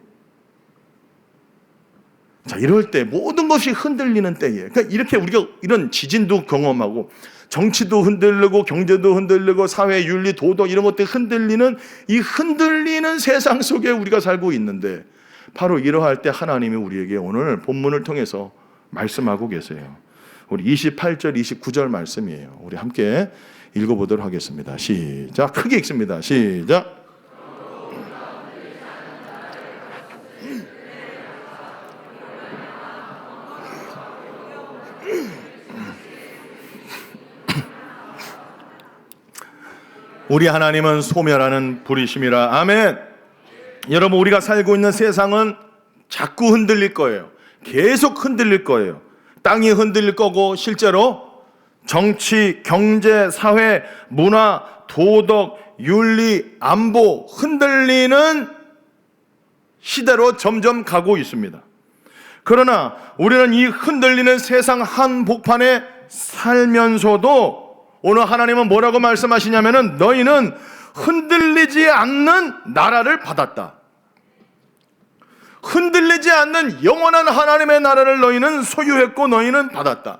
자, 이럴 때 모든 것이 흔들리는 때에 그러니까 이렇게 우리가 이런 지진도 경험하고 정치도 흔들리고 경제도 흔들리고 사회 윤리 도덕 이런 것들이 흔들리는 이 흔들리는 세상 속에 우리가 살고 있는데 바로 이러할 때 하나님이 우리에게 오늘 본문을 통해서 말씀하고 계세요. 우리 28절 29절 말씀이에요. 우리 함께 읽어보도록 하겠습니다. 시작. 크게 읽습니다. 시작. 우리 하나님은 소멸하는 불이심이라. 아멘. 여러분 우리가 살고 있는 세상은 자꾸 흔들릴 거예요. 계속 흔들릴 거예요. 땅이 흔들릴 거고 실제로 정치, 경제, 사회, 문화, 도덕, 윤리, 안보 흔들리는 시대로 점점 가고 있습니다. 그러나 우리는 이 흔들리는 세상 한복판에 살면서도 오늘 하나님은 뭐라고 말씀하시냐면은 너희는 흔들리지 않는 나라를 받았다. 흔들리지 않는 영원한 하나님의 나라를 너희는 소유했고 너희는 받았다.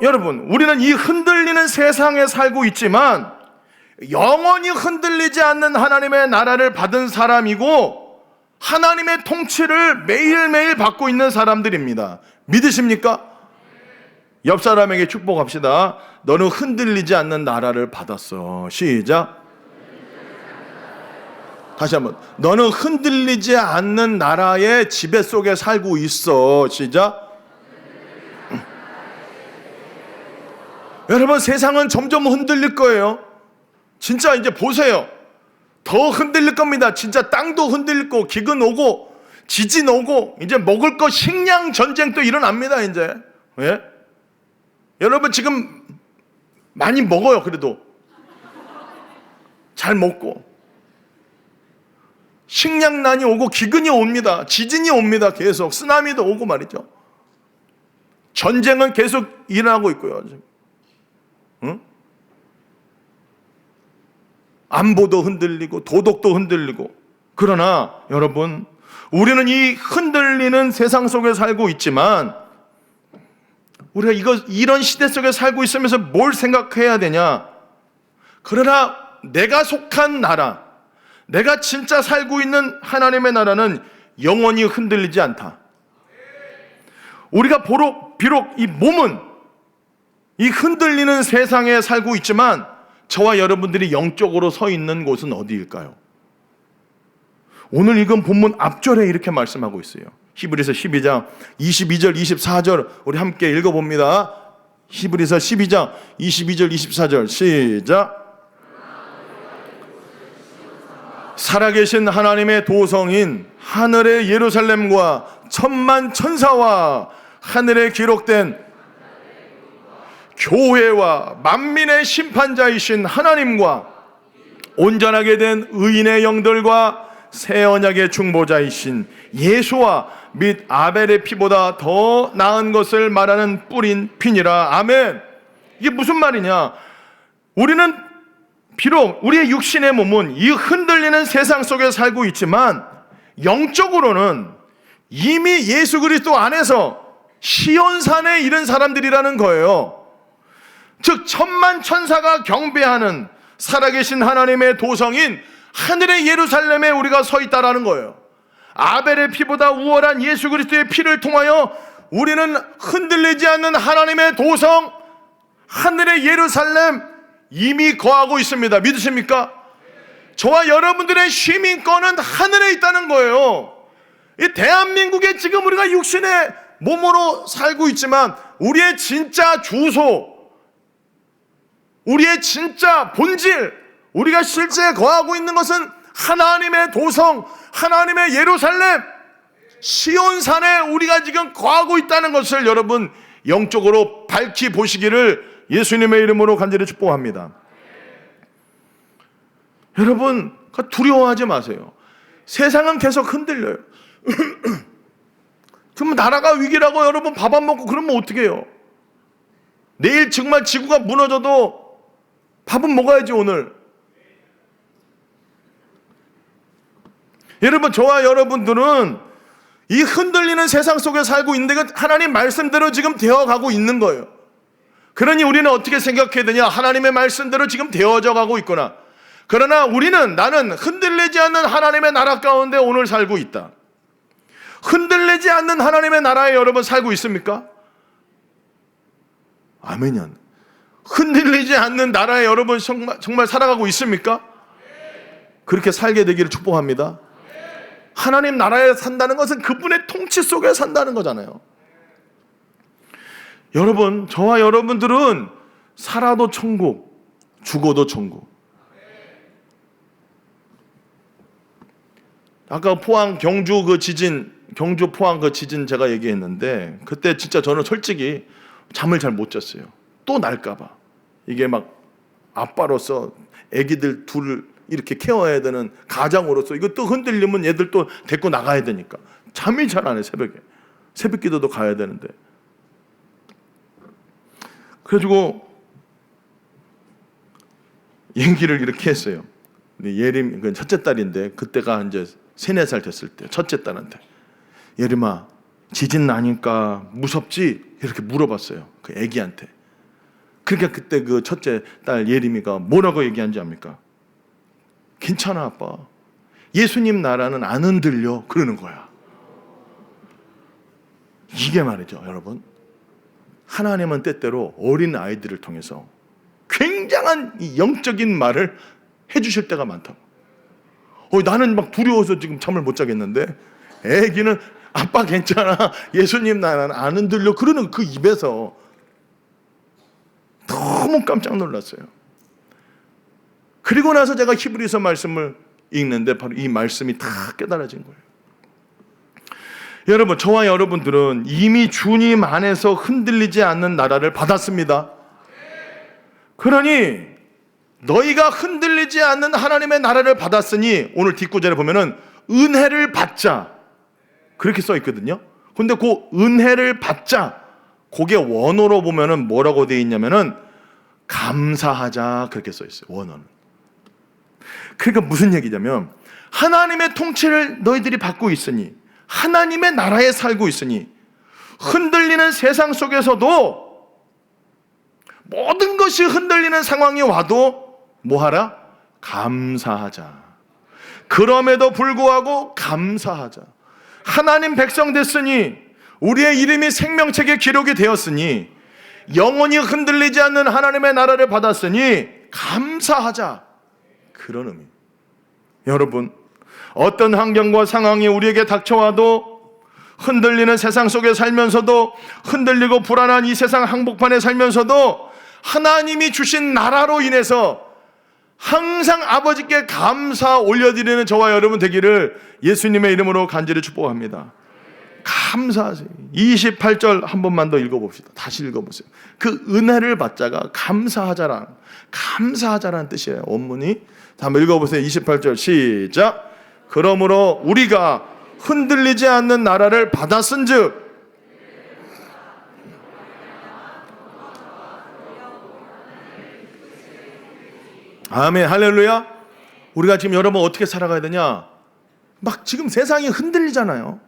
여러분, 우리는 이 흔들리는 세상에 살고 있지만 영원히 흔들리지 않는 하나님의 나라를 받은 사람이고 하나님의 통치를 매일매일 받고 있는 사람들입니다. 믿으십니까? 옆 사람에게 축복합시다. 너는 흔들리지 않는 나라를 받았어. 시작. 다시 한번. 너는 흔들리지 않는 나라의 지배 속에 살고 있어. 시작. 여러분 세상은 점점 흔들릴 거예요. 진짜 이제 보세요. 더 흔들릴 겁니다. 진짜 땅도 흔들리고 기근 오고 지진 오고 이제 먹을 거 식량 전쟁도 일어납니다. 이제. 예? 여러분 지금 많이 먹어요. 그래도 잘 먹고. 식량난이 오고 기근이 옵니다. 지진이 옵니다. 계속 쓰나미도 오고 말이죠. 전쟁은 계속 일어나고 있고요. 응? 안보도 흔들리고 도덕도 흔들리고. 그러나 여러분, 우리는 이 흔들리는 세상 속에 살고 있지만 우리가 이런 시대 속에 살고 있으면서 뭘 생각해야 되냐? 그러나 내가 속한 나라, 내가 진짜 살고 있는 하나님의 나라는 영원히 흔들리지 않다. 우리가 비록 이 몸은 이 흔들리는 세상에 살고 있지만 저와 여러분들이 영적으로 서 있는 곳은 어디일까요? 오늘 읽은 본문 앞절에 이렇게 말씀하고 있어요. 히브리서 12장 22절 24절 우리 함께 읽어봅니다. 히브리서 12장 22절 24절 시작. 살아계신 하나님의 도성인 하늘의 예루살렘과 천만 천사와 하늘에 기록된 교회와 만민의 심판자이신 하나님과 온전하게 된 의인의 영들과 새 언약의 중보자이신 예수와 및 아벨의 피보다 더 나은 것을 말하는 뿌린 피니라. 아멘. 이게 무슨 말이냐? 우리는 비록 우리의 육신의 몸은 이 흔들리는 세상 속에 살고 있지만 영적으로는 이미 예수 그리스도 안에서 시온산에 이른 사람들이라는 거예요. 즉 천만 천사가 경배하는 살아계신 하나님의 도성인 하늘의 예루살렘에 우리가 서 있다라는 거예요. 아벨의 피보다 우월한 예수 그리스도의 피를 통하여 우리는 흔들리지 않는 하나님의 도성 하늘의 예루살렘 이미 거하고 있습니다. 믿으십니까? 저와 여러분들의 시민권은 하늘에 있다는 거예요. 이 대한민국에 지금 우리가 육신의 몸으로 살고 있지만 우리의 진짜 주소, 우리의 진짜 본질, 우리가 실제 거하고 있는 것은 하나님의 도성, 하나님의 예루살렘, 시온산에 우리가 지금 거하고 있다는 것을 여러분 영적으로 밝히 보시기를 예수님의 이름으로 간절히 축복합니다. 여러분 두려워하지 마세요. 세상은 계속 흔들려요. 지금 나라가 위기라고 여러분 밥 안 먹고 그러면 어떻게 해요? 내일 정말 지구가 무너져도 밥은 먹어야지 오늘. 여러분 저와 여러분들은 이 흔들리는 세상 속에 살고 있는데 하나님 말씀대로 지금 되어가고 있는 거예요. 그러니 우리는 어떻게 생각해야 되냐? 하나님의 말씀대로 지금 되어져 가고 있구나. 그러나 나는 흔들리지 않는 하나님의 나라 가운데 오늘 살고 있다. 흔들리지 않는 하나님의 나라에 여러분 살고 있습니까? 아멘이요. 흔들리지 않는 나라에 여러분 정말 살아가고 있습니까? 그렇게 살게 되기를 축복합니다. 하나님 나라에 산다는 것은 그분의 통치 속에 산다는 거잖아요. 여러분, 저와 여러분들은 살아도 천국, 죽어도 천국. 아까 포항 경주 경주 포항 그 지진 제가 얘기했는데 그때 진짜 저는 솔직히 잠을 잘 못 잤어요. 또 날까봐. 이게 막 아빠로서 아기들 둘을 이렇게 케어해야 되는 가장으로서 이거 또 흔들리면 얘들 또 데리고 나가야 되니까 잠이 잘 안 해. 새벽 기도도 가야 되는데. 그래가지고 얘기를 이렇게 했어요. 예림 첫째 딸인데 그때가 이제 3, 4살 됐을 때 첫째 딸한테 예림아 지진 나니까 무섭지? 이렇게 물어봤어요. 그 애기한테. 그러니까 그때 그 첫째 딸 예림이가 뭐라고 얘기한지 압니까? 괜찮아 아빠. 예수님 나라는 안 흔들려. 그러는 거야. 이게 말이죠 여러분. 하나님은 때때로 어린 아이들을 통해서 굉장한 영적인 말을 해주실 때가 많다고. 나는 막 두려워서 지금 잠을 못 자겠는데 애기는 아빠 괜찮아. 예수님 나라는 안 흔들려. 그러는 그 입에서 너무 깜짝 놀랐어요. 그리고 나서 제가 히브리서 말씀을 읽는데 바로 이 말씀이 다 깨달아진 거예요. 여러분, 저와 여러분들은 이미 주님 안에서 흔들리지 않는 나라를 받았습니다. 그러니 너희가 흔들리지 않는 하나님의 나라를 받았으니, 오늘 뒷구절에 보면은 은혜를 받자 그렇게 써 있거든요. 근데 그 은혜를 받자, 그게 원어로 보면은 뭐라고 되어 있냐면은 감사하자 그렇게 써 있어요. 원어는. 그러니까 무슨 얘기냐면, 하나님의 통치를 너희들이 받고 있으니, 하나님의 나라에 살고 있으니, 흔들리는 세상 속에서도 모든 것이 흔들리는 상황이 와도 뭐하라? 감사하자. 그럼에도 불구하고 감사하자. 하나님 백성 됐으니, 우리의 이름이 생명책에 기록이 되었으니, 영원히 흔들리지 않는 하나님의 나라를 받았으니 감사하자, 그런 의미. 여러분, 어떤 환경과 상황이 우리에게 닥쳐와도, 흔들리는 세상 속에 살면서도, 흔들리고 불안한 이 세상 한복판에 살면서도 하나님이 주신 나라로 인해서 항상 아버지께 감사 올려드리는 저와 여러분 되기를 예수님의 이름으로 간절히 축복합니다. 감사하세요. 28절 한 번만 더 읽어봅시다. 다시 읽어보세요. 그 은혜를 받자가 감사하자라는 뜻이에요. 원문이. 한번 읽어보세요. 28절 시작. 그러므로 우리가 흔들리지 않는 나라를 받았은즉, 아멘, 할렐루야. 우리가 지금 여러분 어떻게 살아가야 되냐? 막 지금 세상이 흔들리잖아요.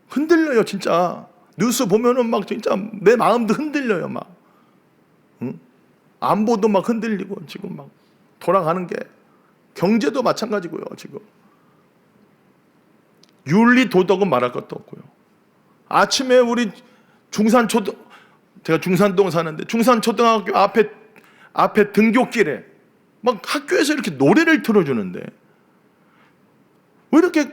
흔들려요, 진짜. 뉴스 보면은 막 진짜 내 마음도 흔들려요, 막. 응? 안보도 막 흔들리고, 지금 막 돌아가는 게. 경제도 마찬가지고요, 지금. 윤리 도덕은 말할 것도 없고요. 아침에 우리 제가 중산동 사는데, 중산초등학교 앞에 등굣길에 막 학교에서 이렇게 노래를 틀어주는데, 왜 이렇게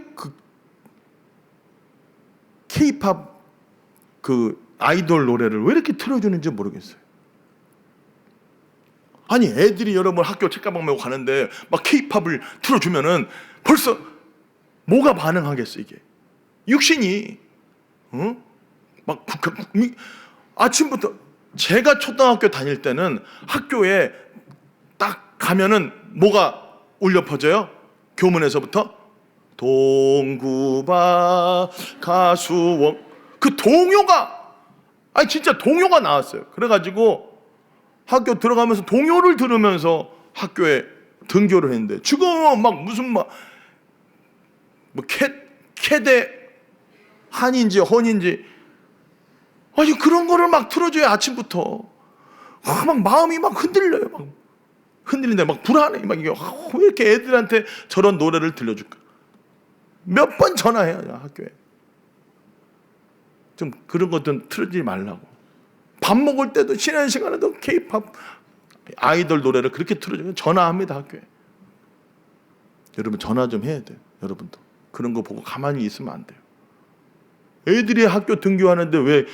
K-팝 아이돌 노래를 왜 이렇게 틀어주는지 모르겠어요. 아니, 애들이 여러분 학교 책가방 메고 가는데 막 K-팝을 틀어주면은 벌써 뭐가 반응하겠어, 이게? 육신이. 막 아침부터, 제가 초등학교 다닐 때는 학교에 딱 가면은 뭐가 울려 퍼져요? 교문에서부터 동구바 가수원, 그 동요가, 아니 진짜 동요가 나왔어요. 그래가지고 학교 들어가면서 동요를 들으면서 학교에 등교를 했는데, 지금은 막 무슨 뭐 캐대 한인지 헌인지, 아니 그런 거를 막 틀어줘요. 아침부터 막 마음이 막 흔들려요. 막 흔들린다, 막 불안해. 막 이게 왜 이렇게 애들한테 저런 노래를 들려줄까? 몇 번 전화해요, 학교에. 좀 그런 것 좀 틀어주지 말라고. 밥 먹을 때도 쉬는 시간에도 K-팝 아이돌 노래를 그렇게 틀어줘요. 전화합니다, 학교에. 여러분 전화 좀 해야 돼요. 여러분도 그런 거 보고 가만히 있으면 안 돼요. 애들이 학교 등교하는데 왜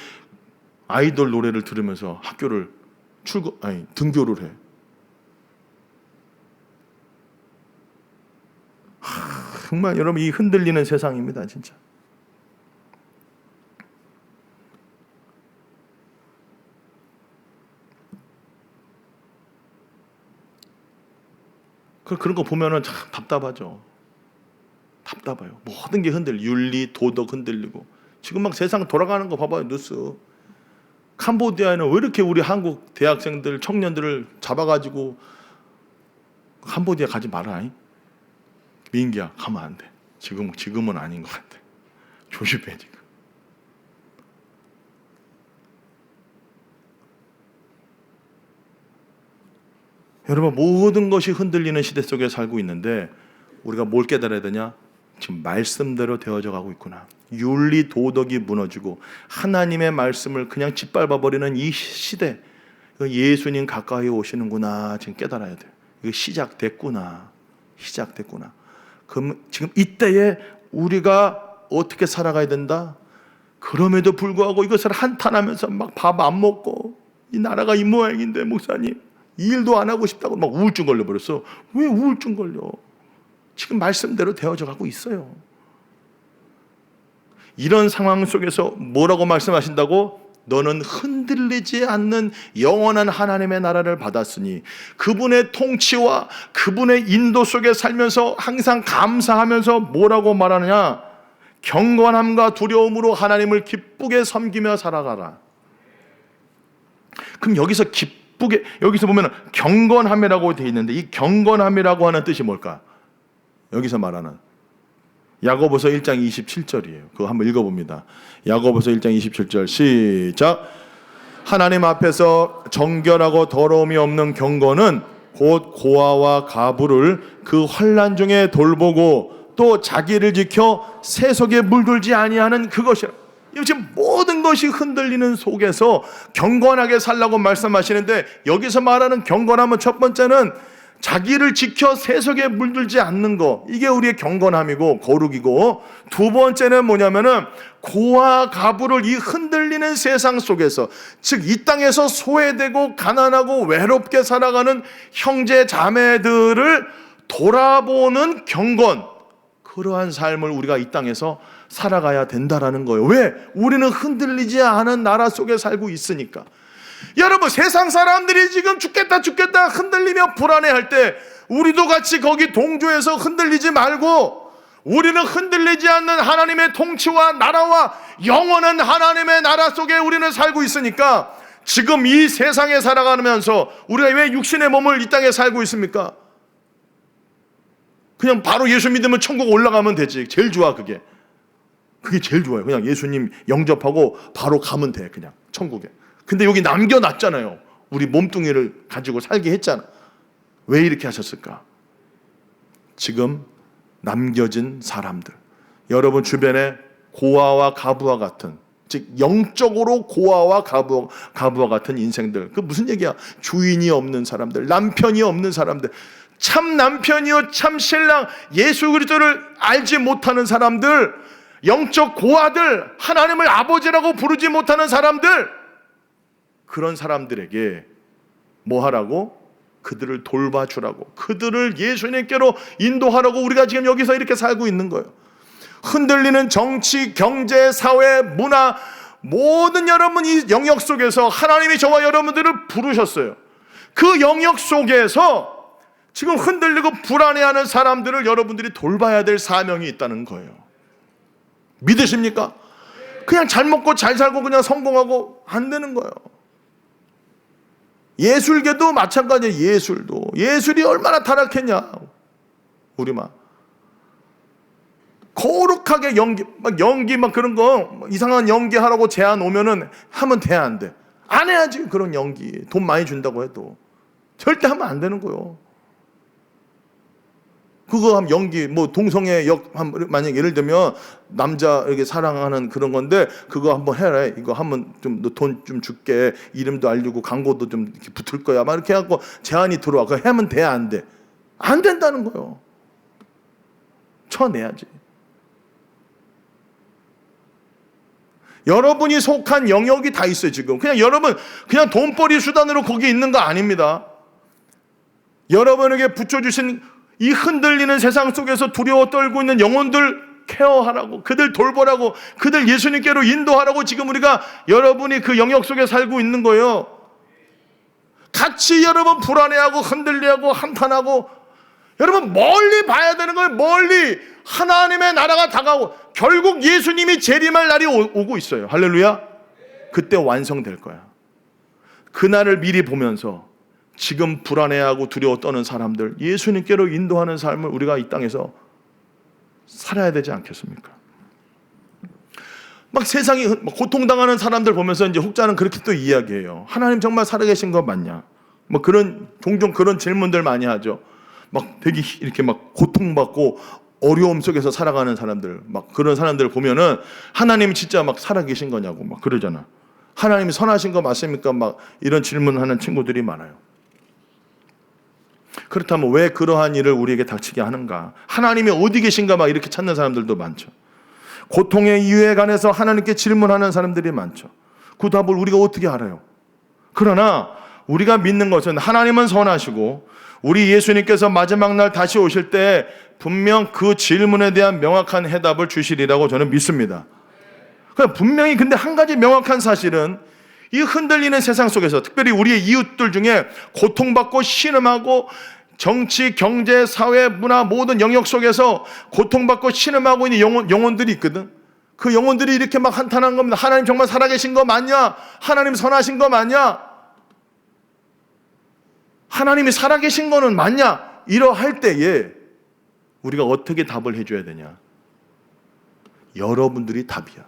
아이돌 노래를 들으면서 학교를 등교를 해? 정말 여러분, 이 흔들리는 세상입니다, 진짜. 그런 거 보면은 참 답답하죠. 답답해요. 모든 게 윤리, 도덕 흔들리고. 지금 막 세상 돌아가는 거 봐봐요, 뉴스. 캄보디아에는 왜 이렇게 우리 한국 대학생들, 청년들을 잡아가지고 캄보디아 가지 마라. 민기야, 가면 안 돼. 지금은 아닌 것 같아. 조심해, 지금. 여러분, 모든 것이 흔들리는 시대 속에 살고 있는데, 우리가 뭘 깨달아야 되냐? 지금 말씀대로 되어져 가고 있구나. 윤리 도덕이 무너지고 하나님의 말씀을 그냥 짓밟아버리는 이 시대, 예수님 가까이 오시는구나, 지금 깨달아야 돼요. 이거 시작됐구나. 그럼 지금 이때에 우리가 어떻게 살아가야 된다? 그럼에도 불구하고 이것을 한탄하면서 막 밥 안 먹고, 이 나라가 이 모양인데 목사님 일도 안 하고 싶다고 막 우울증 걸려버렸어. 왜 우울증 걸려? 지금 말씀대로 되어져 가고 있어요. 이런 상황 속에서 뭐라고 말씀하신다고? 너는 흔들리지 않는 영원한 하나님의 나라를 받았으니 그분의 통치와 그분의 인도 속에 살면서 항상 감사하면서 뭐라고 말하느냐? 경건함과 두려움으로 하나님을 기쁘게 섬기며 살아가라. 그럼 여기서 여기서 보면 경건함이라고 되어 있는데 이 경건함이라고 하는 뜻이 뭘까? 여기서 말하는 야고보서 1장 27절이에요. 그거 한번 읽어봅니다. 야고보서 1장 27절 시작. 하나님 앞에서 정결하고 더러움이 없는 경건은 곧 고아와 가부를 그 환난 중에 돌보고 또 자기를 지켜 세속에 물들지 아니하는 그것이라. 지금 모든 것이 흔들리는 속에서 경건하게 살라고 말씀하시는데 여기서 말하는 경건함은 첫 번째는 자기를 지켜 세속에 물들지 않는 거, 이게 우리의 경건함이고 거룩이고, 두 번째는 뭐냐면은 고아 가부를 이 흔들리는 세상 속에서, 즉 이 땅에서 소외되고 가난하고 외롭게 살아가는 형제 자매들을 돌아보는 경건, 그러한 삶을 우리가 이 땅에서 살아가야 된다라는 거예요. 왜? 우리는 흔들리지 않은 나라 속에 살고 있으니까. 여러분, 세상 사람들이 지금 죽겠다 흔들리며 불안해할 때 우리도 같이 거기 동조해서 흔들리지 말고, 우리는 흔들리지 않는 하나님의 통치와 나라와 영원한 하나님의 나라 속에 우리는 살고 있으니까, 지금 이 세상에 살아가면서 우리가 왜 육신의 몸을 이 땅에 살고 있습니까? 그냥 바로 예수 믿으면 천국 올라가면 되지. 제일 좋아. 그게 제일 좋아요. 그냥 예수님 영접하고 바로 가면 돼. 그냥 천국에. 근데 여기 남겨놨잖아요. 우리 몸뚱이를 가지고 살게 했잖아. 왜 이렇게 하셨을까? 지금 남겨진 사람들, 여러분 주변에 고아와 가부와 같은, 즉 영적으로 고아와 가부와 같은 인생들, 그 무슨 얘기야? 주인이 없는 사람들, 남편이 없는 사람들, 참 남편이요 참 신랑 예수 그리스도를 알지 못하는 사람들, 영적 고아들, 하나님을 아버지라고 부르지 못하는 사람들, 그런 사람들에게 뭐 하라고? 그들을 돌봐주라고, 그들을 예수님께로 인도하라고 우리가 지금 여기서 이렇게 살고 있는 거예요. 흔들리는 정치, 경제, 사회, 문화, 모든 여러분 이 영역 속에서 하나님이 저와 여러분들을 부르셨어요. 그 영역 속에서 지금 흔들리고 불안해하는 사람들을 여러분들이 돌봐야 될 사명이 있다는 거예요. 믿으십니까? 그냥 잘 먹고 잘 살고 그냥 성공하고 안 되는 거예요. 예술계도 마찬가지예요. 예술이 얼마나 타락했냐. 우리만 거룩하게 연기 막 그런 거 이상한 연기하라고 제안 오면은 하면 돼, 안 돼? 안 해야지. 그런 연기 돈 많이 준다고 해도 절대 하면 안 되는 거예요. 그거 하면 연기, 뭐 동성애 만약 예를 들면 남자 이렇게 사랑하는 그런 건데 그거 한번 해라. 이거 하면 좀 너 돈 좀 줄게. 이름도 알리고 광고도 좀 이렇게 붙을 거야. 막 이렇게 해갖고 제안이 들어와. 그거 하면 돼, 안 돼? 안 된다는 거예요. 쳐내야지. 여러분이 속한 영역이 다 있어요. 지금 그냥 여러분 그냥 돈벌이 수단으로 거기 있는 거 아닙니다. 여러분에게 붙여주신 이 흔들리는 세상 속에서 두려워 떨고 있는 영혼들 케어하라고, 그들 돌보라고, 그들 예수님께로 인도하라고 지금 우리가 여러분이 그 영역 속에 살고 있는 거예요. 같이 여러분 불안해하고 흔들리하고 한탄하고, 여러분 멀리 봐야 되는 거예요. 멀리 하나님의 나라가 다가오고 결국 예수님이 재림할 날이 오고 있어요. 할렐루야. 그때 완성될 거야. 그날을 미리 보면서 지금 불안해하고 두려워 떠는 사람들 예수님께로 인도하는 삶을 우리가 이 땅에서 살아야 되지 않겠습니까? 막 세상이 고통당하는 사람들 보면서 이제 혹자는 그렇게 또 이야기해요. 하나님 정말 살아계신 거 맞냐? 뭐 종종 그런 질문들 많이 하죠. 막 되게 이렇게 막 고통받고 어려움 속에서 살아가는 사람들, 막 그런 사람들 보면은 하나님이 진짜 막 살아계신 거냐고 막 그러잖아. 하나님이 선하신 거 맞습니까? 막 이런 질문하는 친구들이 많아요. 그렇다면 왜 그러한 일을 우리에게 닥치게 하는가? 하나님이 어디 계신가 막 이렇게 찾는 사람들도 많죠. 고통의 이유에 관해서 하나님께 질문하는 사람들이 많죠. 그 답을 우리가 어떻게 알아요? 그러나 우리가 믿는 것은 하나님은 선하시고 우리 예수님께서 마지막 날 다시 오실 때 분명 그 질문에 대한 명확한 해답을 주시리라고 저는 믿습니다. 분명히 근데 한 가지 명확한 사실은 이 흔들리는 세상 속에서 특별히 우리의 이웃들 중에 고통받고 신음하고 정치, 경제, 사회, 문화 모든 영역 속에서 고통받고 신음하고 있는 영혼들이 있거든. 그 영혼들이 이렇게 막 한탄한 겁니다. 하나님 정말 살아계신 거 맞냐? 하나님 선하신 거 맞냐? 하나님이 살아계신 거는 맞냐? 이러할 때에 우리가 어떻게 답을 해줘야 되냐? 여러분들이 답이야.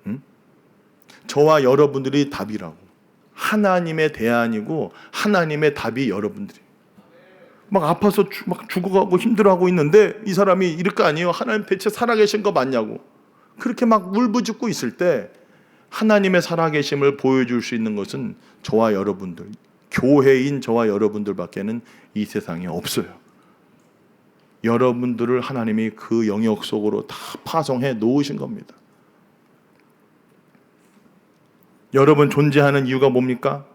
응? 저와 여러분들이 답이라고. 하나님의 대안이고 하나님의 답이 여러분들이. 막 아파서 막 죽어가고 힘들어하고 있는데 이 사람이 이럴 거 아니에요. 하나님 대체 살아계신 거 맞냐고. 그렇게 막 울부짖고 있을 때 하나님의 살아계심을 보여줄 수 있는 것은 저와 여러분들, 교회인 저와 여러분들밖에는 이 세상에 없어요. 여러분들을 하나님이 그 영역 속으로 다 파송해 놓으신 겁니다. 여러분 존재하는 이유가 뭡니까?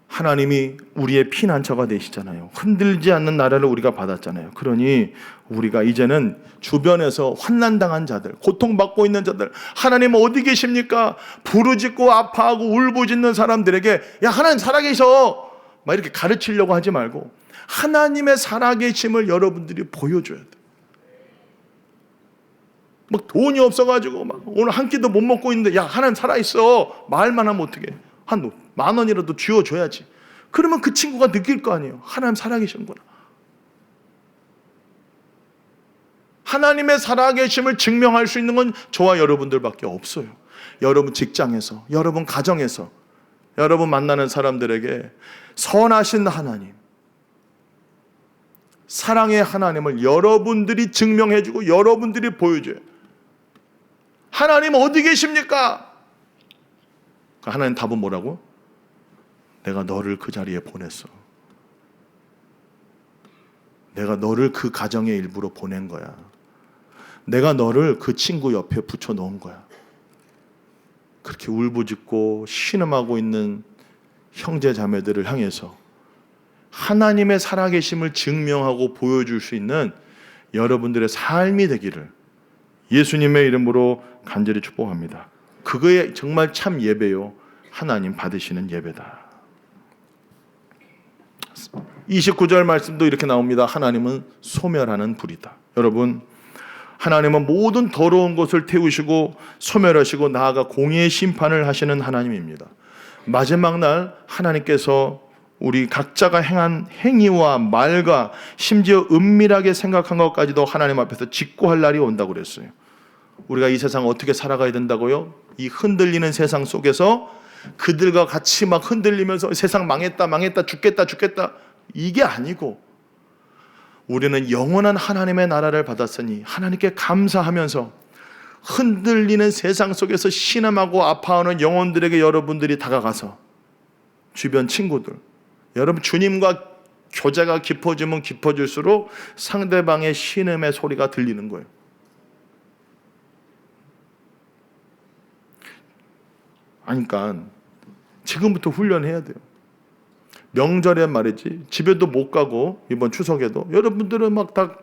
하나님이 우리의 피난처가 되시잖아요. 흔들지 않는 나라를 우리가 받았잖아요. 그러니 우리가 이제는 주변에서 환난당한 자들, 고통받고 있는 자들, 하나님 어디 계십니까? 부르짖고 아파하고 울부짖는 사람들에게 야 하나님 살아계셔! 막 이렇게 가르치려고 하지 말고 하나님의 살아계심을 여러분들이 보여줘야 돼. 막 돈이 없어가지고 막 오늘 한 끼도 못 먹고 있는데 야 하나님 살아있어 말만 하면 어떡해. 한 10,000원이라도 쥐어줘야지. 그러면 그 친구가 느낄 거 아니에요. 하나님 살아계신구나. 하나님의 살아계심을 증명할 수 있는 건 저와 여러분들밖에 없어요. 여러분 직장에서, 여러분 가정에서, 여러분 만나는 사람들에게 선하신 하나님, 사랑의 하나님을 여러분들이 증명해주고 여러분들이 보여줘요. 하나님 어디 계십니까? 하나님 답은 뭐라고? 내가 너를 그 자리에 보냈어. 내가 너를 그 가정의 일부로 보낸 거야. 내가 너를 그 친구 옆에 붙여놓은 거야. 그렇게 울부짖고 신음하고 있는 형제 자매들을 향해서 하나님의 살아계심을 증명하고 보여줄 수 있는 여러분들의 삶이 되기를 예수님의 이름으로 간절히 축복합니다. 그거에 정말 참 예배요. 하나님 받으시는 예배다. 29절 말씀도 이렇게 나옵니다. 하나님은 소멸하는 불이다. 여러분, 하나님은 모든 더러운 것을 태우시고 소멸하시고 나아가 공의의 심판을 하시는 하나님입니다. 마지막 날 하나님께서 우리 각자가 행한 행위와 말과 심지어 은밀하게 생각한 것까지도 하나님 앞에서 직고할 날이 온다고 그랬어요. 우리가 이 세상 어떻게 살아가야 된다고요? 이 흔들리는 세상 속에서 그들과 같이 막 흔들리면서 세상 망했다 망했다 죽겠다 죽겠다 이게 아니고 우리는 영원한 하나님의 나라를 받았으니 하나님께 감사하면서 흔들리는 세상 속에서 신음하고 아파하는 영혼들에게 여러분들이 다가가서 주변 친구들, 여러분 주님과 교제가 깊어지면 깊어질수록 상대방의 신음의 소리가 들리는 거예요. 그러니까 지금부터 훈련해야 돼요. 명절에 말이지 집에도 못 가고 이번 추석에도 여러분들은 막 다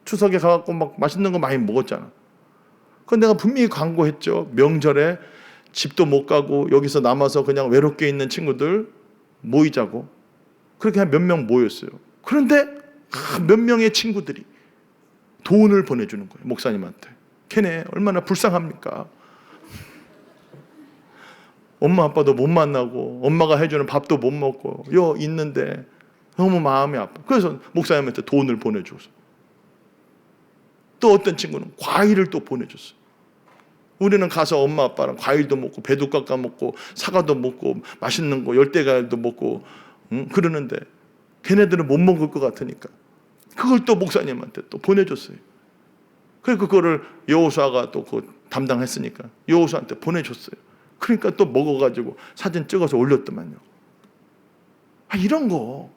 추석에 가갖고 막 맛있는 거 많이 먹었잖아. 그건 내가 분명히 광고했죠. 명절에 집도 못 가고 여기서 남아서 그냥 외롭게 있는 친구들 모이자고. 그렇게 한 몇 명 모였어요. 그런데 몇 명의 친구들이 돈을 보내주는 거예요. 목사님한테. 걔네 얼마나 불쌍합니까? 엄마 아빠도 못 만나고 엄마가 해주는 밥도 못 먹고 있는데 너무 마음이 아파. 그래서 목사님한테 돈을 보내줘서 또 어떤 친구는 과일을 또 보내줬어요. 우리는 가서 엄마 아빠랑 과일도 먹고 배도 깎아 먹고 사과도 먹고 맛있는 거 열대과일도 먹고 그러는데 걔네들은 못 먹을 것 같으니까 그걸 또 목사님한테 또 보내줬어요. 그래서 그거를 여호수아가 또 그 담당했으니까 여호수아한테 보내줬어요. 그러니까 또 먹어가지고 사진 찍어서 올렸더만요. 이런 거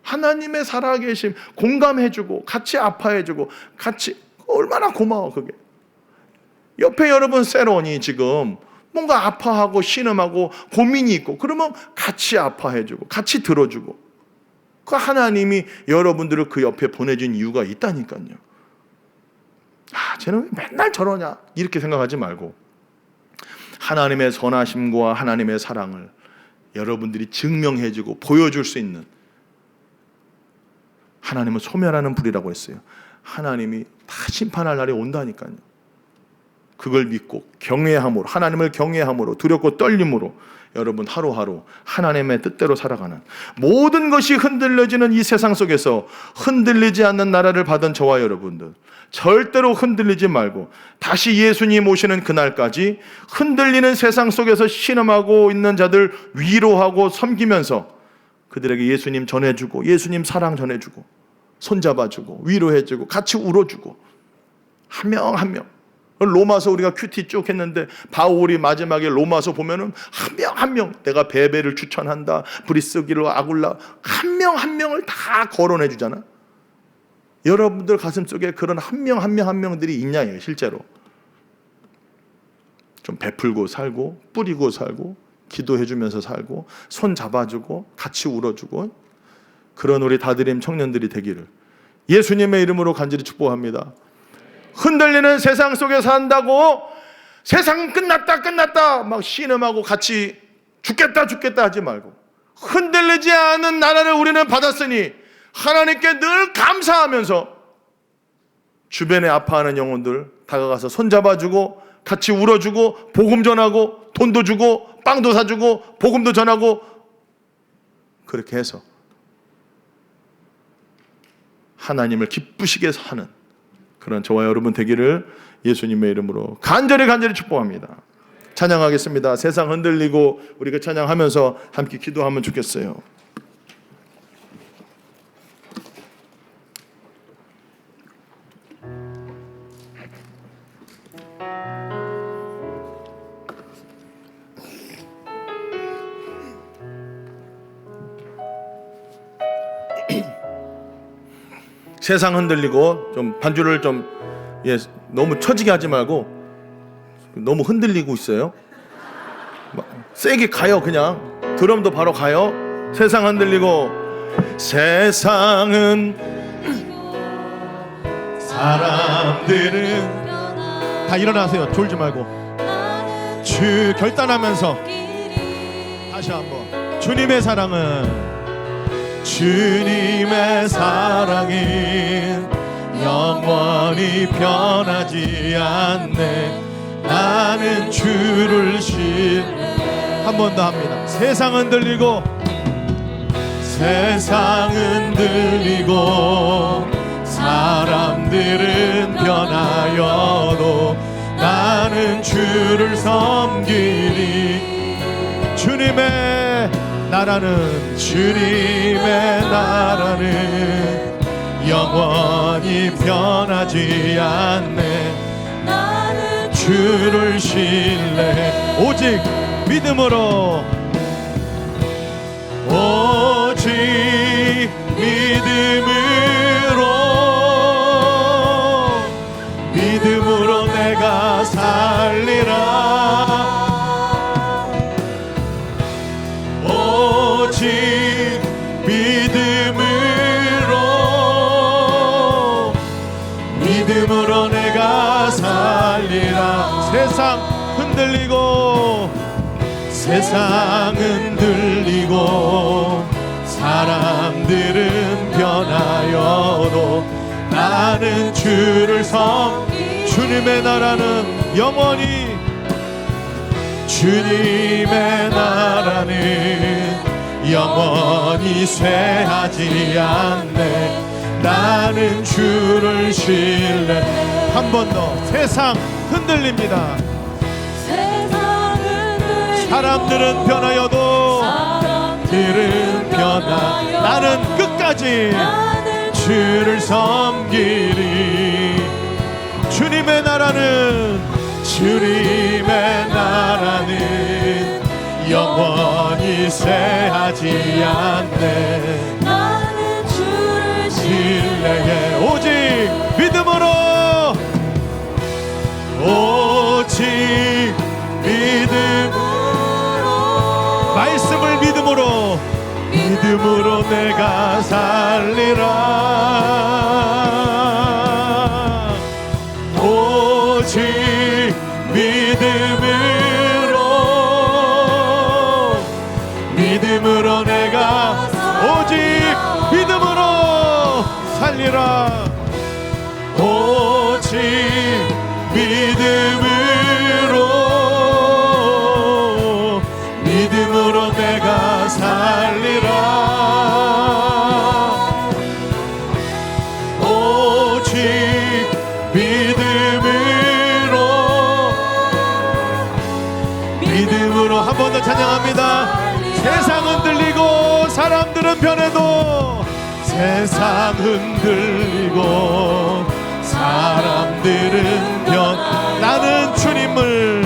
하나님의 살아계심 공감해주고 같이 아파해주고 같이 얼마나 고마워. 그게 옆에 여러분 세론이 지금 뭔가 아파하고 신음하고 고민이 있고 그러면 같이 아파해주고 같이 들어주고 그 하나님이 여러분들을 그 옆에 보내준 이유가 있다니까요. 쟤는 왜 맨날 저러냐 이렇게 생각하지 말고 하나님의 선하심과 하나님의 사랑을 여러분들이 증명해주고 보여줄 수 있는, 하나님은 소멸하는 불이라고 했어요. 하나님이 다 심판할 날이 온다니까요. 그걸 믿고 경외함으로, 하나님을 경외함으로, 두렵고 떨림으로 여러분 하루하루 하나님의 뜻대로 살아가는, 모든 것이 흔들려지는 이 세상 속에서 흔들리지 않는 나라를 받은 저와 여러분들, 절대로 흔들리지 말고 다시 예수님 오시는 그날까지 흔들리는 세상 속에서 신음하고 있는 자들 위로하고 섬기면서 그들에게 예수님 전해주고, 예수님 사랑 전해주고, 손잡아주고, 위로해주고, 같이 울어주고, 한 명 한 명. 로마서 우리가 큐티 쭉 했는데 바울이 마지막에 로마서 보면은 한 명 한 명, 내가 베베를 추천한다, 브리스기로, 아굴라, 한 명 한 명을 다 거론해 주잖아. 여러분들 가슴속에 그런 한 명 한 명 한 명들이 있냐예요. 실제로 좀 베풀고 살고, 뿌리고 살고, 기도해 주면서 살고, 손 잡아주고, 같이 울어주고, 그런 우리 다드림 청년들이 되기를 예수님의 이름으로 간절히 축복합니다. 흔들리는 세상 속에 산다고 세상 끝났다 막 신음하고 같이 죽겠다 하지 말고, 흔들리지 않은 나라를 우리는 받았으니 하나님께 늘 감사하면서 주변에 아파하는 영혼들 다가가서 손잡아주고, 같이 울어주고, 복음 전하고, 돈도 주고, 빵도 사주고, 복음도 전하고, 그렇게 해서 하나님을 기쁘시게 사는 그런 저와 여러분 되기를 예수님의 이름으로 간절히 축복합니다. 찬양하겠습니다. 세상 흔들리고 우리가 찬양하면서 함께 기도하면 좋겠어요. 세상 흔들리고 좀 반주를 좀 너무 처지게 하지 말고, 너무 흔들리고 있어요. 세게 가요. 그냥 드럼도 바로 가요. 세상 흔들리고, 세상은 사람들은 다 일어나세요. 졸지 말고 주 결단하면서 다시 한번, 주님의 사랑은, 주님의 사랑은 영원히 변하지 않네. 나는 주를 신뢰. 한 번 더 합니다. 세상은 들리고, 세상은 들리고, 사람들은 변하여도 나는 주를 섬기리. 주님의 나라는, 주님의 나라는 영원히 변하지 않네. 나는 주를 신뢰해. 오직 믿음으로, 오직 믿음으로 내가 살리라. 오직 믿음으로 내가 살리라. 세상 흔들리고, 세상은 들리고, 사람들은 변하여도 나는 주를 주님의 나라는 영원히, 주님의 나라는 영원히 쇠하지 않네. 나는 주를 신뢰. 한 번 더. 세상 흔들립니다. 사람들은 변하여도, 나는 끝까지 주를 섬기리. 주님의 나라는, 주님의 나라는 영원히 쇠하지 않네. 나는 주를 신뢰해. 오직 믿음으로, 오직 믿음으로, 말씀을 믿음으로 내가 살리라. 살리라. 오직 믿음으로 내가 살리라. 오직 믿음으로 한 번 더 찬양합니다. 세상 흔들리고 사람들은 변해도, 세상 흔들리고 사람들은 나는 주를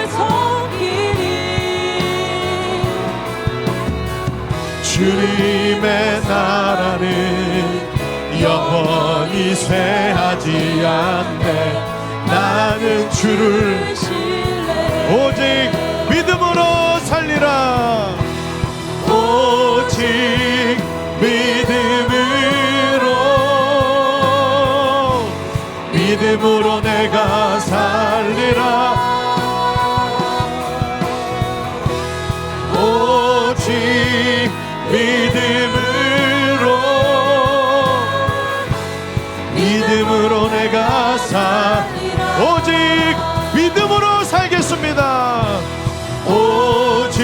섬기리. 주님의 나라는 영원히 쇠하지 않네. 나는 주를 오직 믿음으로 살리라. 오직 믿음으로 내가 살리라. 오직 믿음으로 내가 오직 믿음으로 살겠습니다. 오직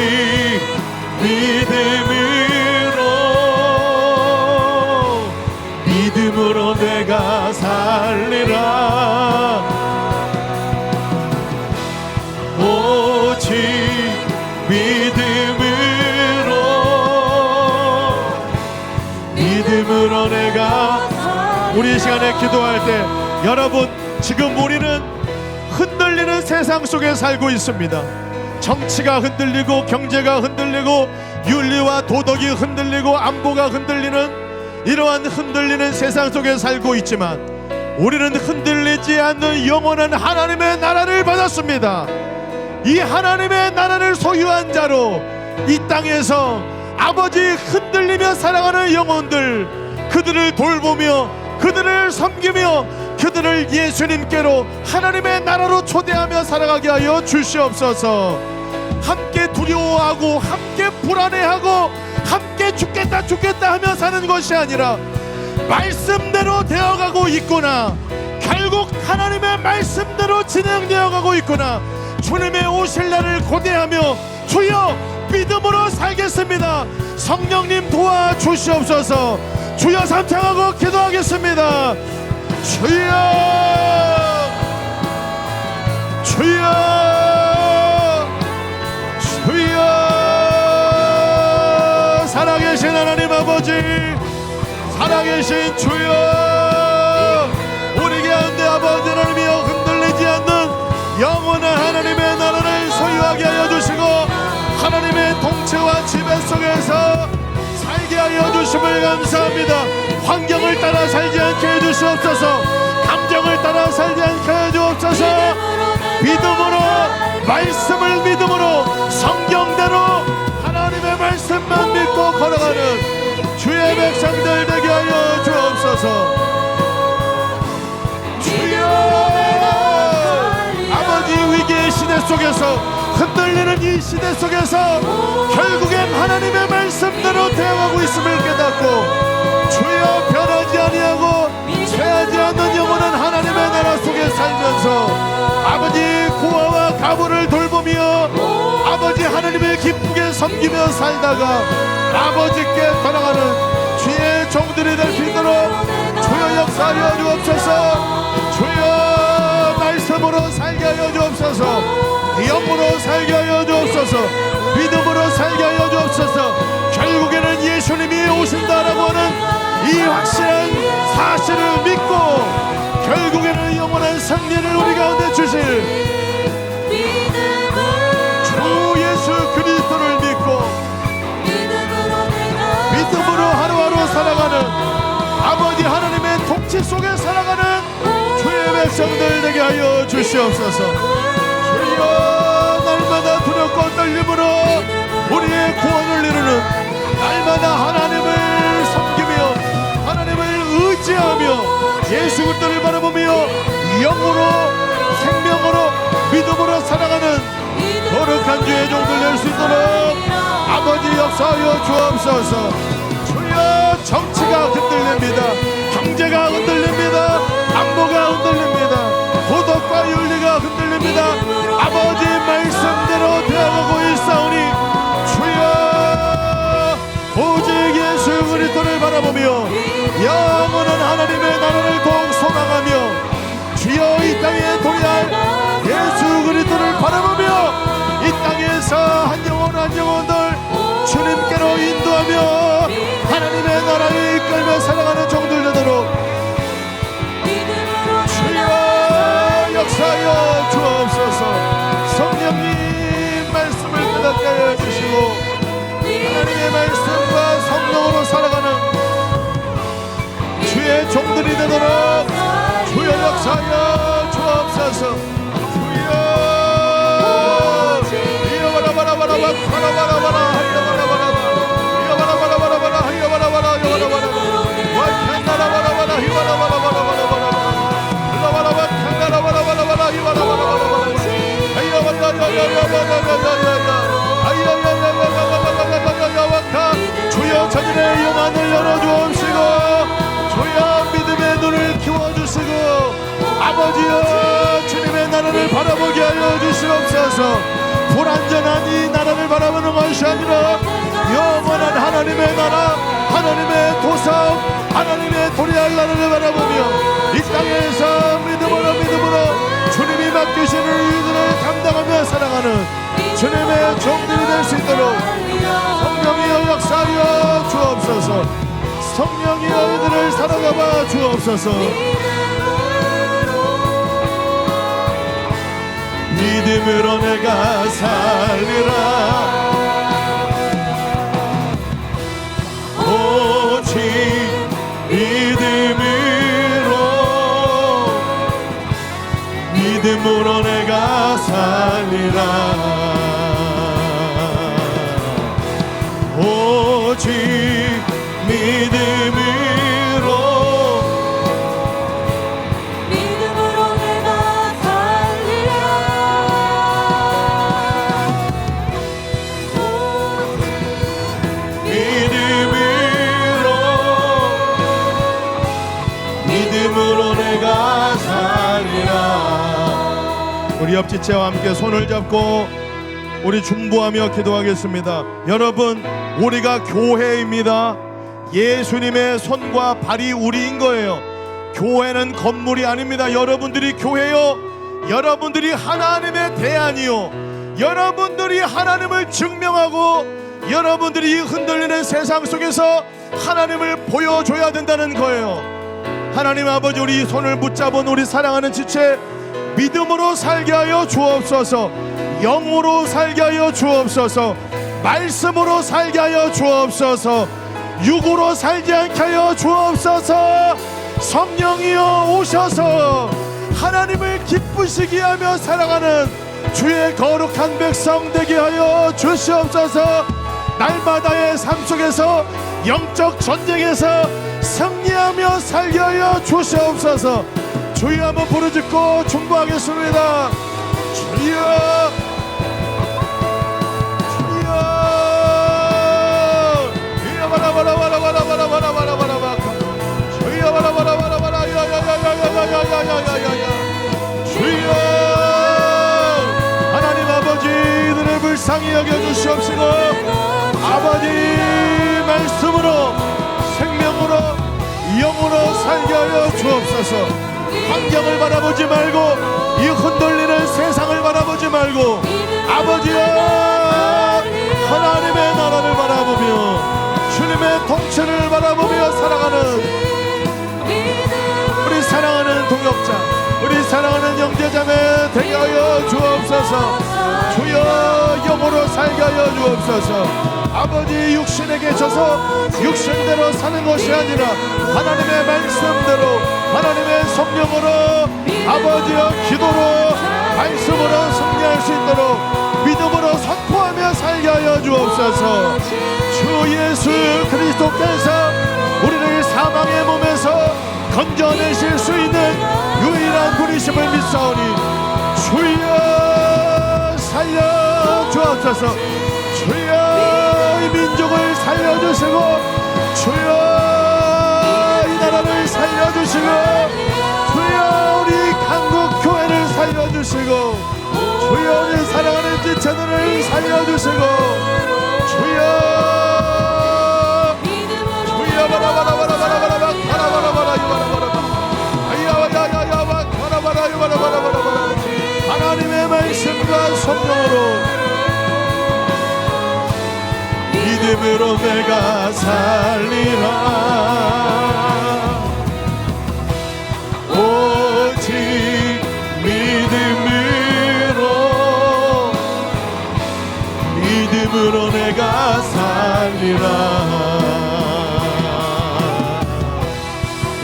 믿음으로 내가 살리라. 오직 믿음으로 내가. 우리 이 시간에 기도할 때 여러분, 지금 우리는 흔들리는 세상 속에 살고 있습니다. 정치가 흔들리고 경제가 흔들리고 윤리와 도덕이 흔들리고 안보가 흔들리는 이러한 흔들리는 세상 속에 살고 있지만, 우리는 흔들리지 않는 영원한 하나님의 나라를 받았습니다. 이 하나님의 나라를 소유한 자로 이 땅에서 아버지 흔들리며 살아가는 영혼들, 그들을 돌보며 그들을 섬기며 그들을 예수님께로 하나님의 나라로 초대하며 살아가게 하여 주시옵소서. 함께 두려워하고 함께 불안해하고 함께 죽겠다 하며 사는 것이 아니라, 말씀대로 되어가고 있구나, 결국 하나님의 말씀대로 진행되어가고 있구나, 주님의 오실 날을 고대하며 주여 믿음으로 살겠습니다. 성령님 도와주시옵소서. 주여 삼창하고 기도하겠습니다. 주여 살아계신 하나님 아버지, 살아계신 주여, 우리 가운데 아버지 하나님이여 흔들리지 않는 영원한 하나님의 나라를 소유하게 하여 주시고, 하나님의 통치와 지배 속에서 살게 하여 주심을 감사합니다. 환경을 따라 살지 않게 해주시옵소서. 감정을 따라 살지 않게 해주옵소서. 믿음으로, 말씀을 믿음으로, 성경대로 하나님의 말씀만 믿고 걸어가는 주의 백성들 되게 하여 주옵소서. 주여, 아버지 위기의 시대 속에서, 흔들리는 이 시대 속에서 결국엔 하나님의 말씀대로 대응하고 있음을 깨닫고, 주여 변하지 아니하고 쇠하지 않는 영원한 하나님의 나라 속에 살면서 아버지 고아와 가부를 돌보며 아버지 하나님을 기쁘게 섬기며 살다가 아버지께 돌아가는 주의 종들이 될 수 있도록 주여 역사하여 주옵소서. 주여 말씀으로 살게 하여 주옵소서. 영으로 살게 하여 주옵소서. 믿음으로 살게 하여 주옵소서. 결국에는 예수님이 오신다라고 하는 이 확실한 사실을 믿고 결국에는 영원한 승리를 우리 가운데 주실 주 예수 그리스도를 믿고 믿음으로 하루하루 살아가는 아버지 하나님의 통치 속에 살아가는 주의 백성들 되게 하여 주시옵소서. 주여 날마다 두렵고 떨림으로 우리의 구원을 이루는 날마다 하나님을 섬기며 하나님을 의지하며 예수 그리스도를 바라보며 영으로 생명으로 믿음으로 살아가는 거룩한 주의 종들 될 수 있도록 아버지 역사하여 주옵소서. 주여 정치가 흔들립니다. 그리스도를 바라보며 영원한 하나님의 나라를 더욱 소망하며 주여 이 땅에 도래할 예수 그리스도를 바라보며 이 땅에서 한 영혼 한 영혼들 주님께로 인도하며 하나님의 나라를 이끌며 살아가는 종들 되도록 주여 역사하여 주옵소서. 성령님 말씀을 깨닫게 하여 주시고 하나님의 말씀과 성령으로 살아가는 주의 종들이 되도록 주여 역사하여 주옵소서. 주여 이여 바라바라바라바 바라바라바라 하여바라바라바 이여 바라바라바라바라 하여바라바라 하여바라바라 와칸나라바라바라 히바라바라바라바라바라 라바라바 칸나라바라바라바라 히바라바라바라바라 주여 저들의 영안을 열어주옵시고 주여 믿음의 눈을 키워주시고 아버지여 주님의 나라를 바라보게 하여 주시옵소서. 불완전한 이 나라를 바라보는 것이 아니라 영원한 하나님의 나라 하나님의 도성 하나님의 도리할 나라를 바라보며 이 땅에서 믿음으로 주님이 맡기시는 일들을 감당하며 살아가는 주님의 종들이 될 수 있도록 성령이여 역사하여 주옵소서. 성령이여 이들을 사랑하여 주옵소서. 믿음으로 내가 살리라 오직 믿음으로 내가 살리라 오직 믿음으로 내가 살리라 믿음으로 내가 살리라. 우리 옆지체와 함께 손을 잡고 우리 중보하며 기도하겠습니다. 여러분 우리가 교회입니다. 예수님의 손과 발이 우리인 거예요. 교회는 건물이 아닙니다. 여러분들이 교회요. 여러분들이 하나님의 대안이요. 여러분들이 하나님을 증명하고 여러분들이 흔들리는 세상 속에서 하나님을 보여줘야 된다는 거예요. 하나님 아버지 우리 손을 붙잡은 우리 사랑하는 지체 믿음으로 살게 하여 주옵소서. 영으로 살게 하여 주옵소서. 말씀으로 살게 하여 주옵소서. 육으로 살지 않게 하여 주옵소서. 성령이여 오셔서 하나님을 기쁘시게 하며 살아가는 주의 거룩한 백성 되게 하여 주시옵소서. 날마다의 삶 속에서 영적 전쟁에서 승리하며 살게 하여 주시옵소서. 주여 한번 부르짖고 중보하겠습니다. 주여 주여 바라바라바라바라바라바라바라 주여 바라바라바라바라 야야야야야야야야야야야 주여 하나님 아버지 이들을 불쌍히 여겨주시옵시고 아버지 말씀으로 생명으로 영으로 살게 하여 주옵소서. 환경을 바라보지 말고 이 흔들리는 세상을 바라보지 말고 아버지여 하나님의 나라를 바라보며 주님의 통치를 바라보며 살아가는 우리 사랑하는 동역자 우리 사랑하는 형제자매 되게 하여 주옵소서. 주여 영으로 살게 하여 주옵소서. 아버지 육신에 계셔서 육신대로 사는 것이 아니라 하나님의 말씀대로 하나님의 성령으로 아버지여 기도로 말씀으로 승리할 수 있도록 믿음으로 선포하며 살게 하여 주옵소서. 주 예수 그리스도께서 우리를 사망의 몸에서 건져내실 수 있는 유일한 분이심을 믿사오니 주여 살려 주옵소서. 주여 이 민족을 살려주시고 주여 이 나라를 살려주시고 주여 우리 한국 교회를 살려주시고 주여 우리 사랑하는 지체들을 살려주시고 주여 주여 믿음으로 내가 살리라. 오직 믿음으로 내가 살리라.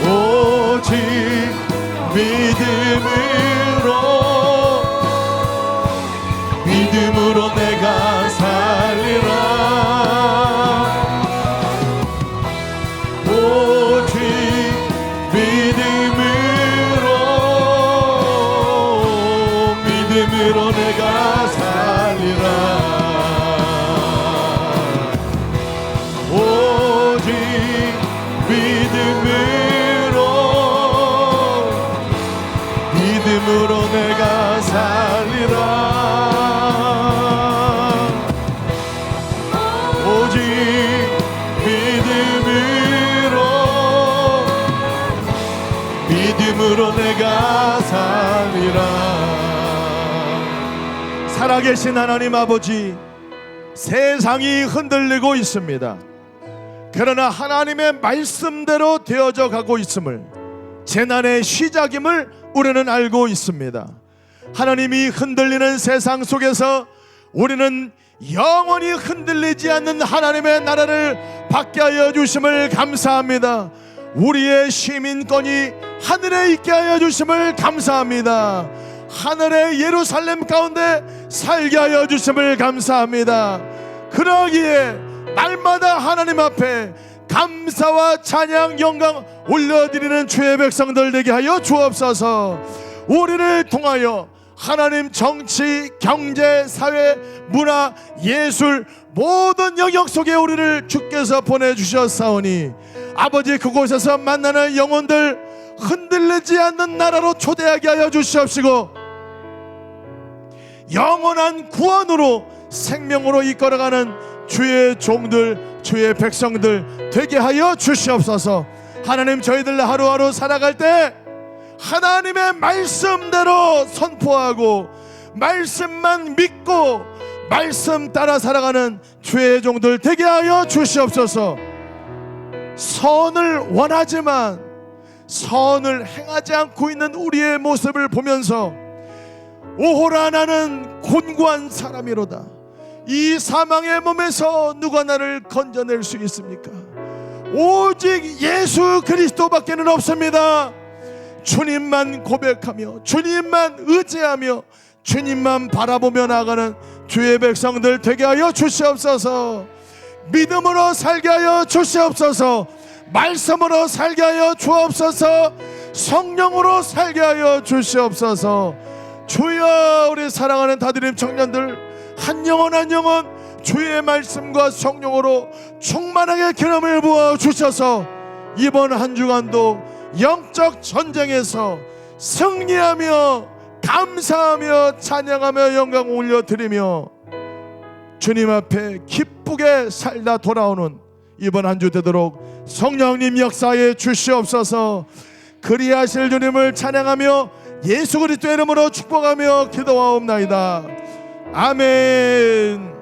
오직 믿음으로 내가 살리라. 오직 믿음으로 내가 살리라. 오직 믿음으로 내가 살리라. 오직 믿음으로 내가 살리라. 살아계신 하나님 아버지, 세상이 흔들리고 있습니다. 그러나 하나님의 말씀대로 되어져 가고 있음을, 재난의 시작임을 우리는 알고 있습니다. 하나님이 흔들리는 세상 속에서 우리는 영원히 흔들리지 않는 하나님의 나라를 받게 하여 주심을 감사합니다. 우리의 시민권이 하늘에 있게 하여 주심을 감사합니다. 하늘의 예루살렘 가운데 살게 하여 주심을 감사합니다. 그러기에 날마다 하나님 앞에 감사와 찬양 영광 올려드리는 주의 백성들 되게 하여 주옵소서. 우리를 통하여 하나님 정치, 경제, 사회, 문화, 예술 모든 영역 속에 우리를 주께서 보내주셨사오니 아버지, 그곳에서 만나는 영혼들 흔들리지 않는 나라로 초대하게 하여 주시옵시고 영원한 구원으로 생명으로 이끌어가는 주의 종들, 주의 백성들 되게 하여 주시옵소서. 하나님, 저희들 하루하루 살아갈 때 하나님의 말씀대로 선포하고 말씀만 믿고 말씀 따라 살아가는 주의 종들 되게 하여 주시옵소서. 선을 원하지만 선을 행하지 않고 있는 우리의 모습을 보면서 오호라, 나는 곤고한 사람이로다. 이 사망의 몸에서 누가 나를 건져낼 수 있습니까? 오직 예수 그리스도밖에는 없습니다. 주님만 고백하며 주님만 의지하며 주님만 바라보며 나아가는 주의 백성들 되게 하여 주시옵소서. 믿음으로 살게 하여 주시옵소서. 말씀으로 살게 하여 주옵소서. 성령으로 살게 하여 주시옵소서. 주여, 우리 사랑하는 다드림 청년들 한 영혼 한 영혼 주의 말씀과 성령으로 충만하게 기름을 부어 주셔서 이번 한 주간도 영적 전쟁에서 승리하며 감사하며 찬양하며 영광 올려드리며 주님 앞에 기쁘게 살다 돌아오는 이번 한 주 되도록 성령님 역사에 주시옵소서. 그리하실 주님을 찬양하며 예수 그리스도의 이름으로 축복하며 기도하옵나이다. 아멘.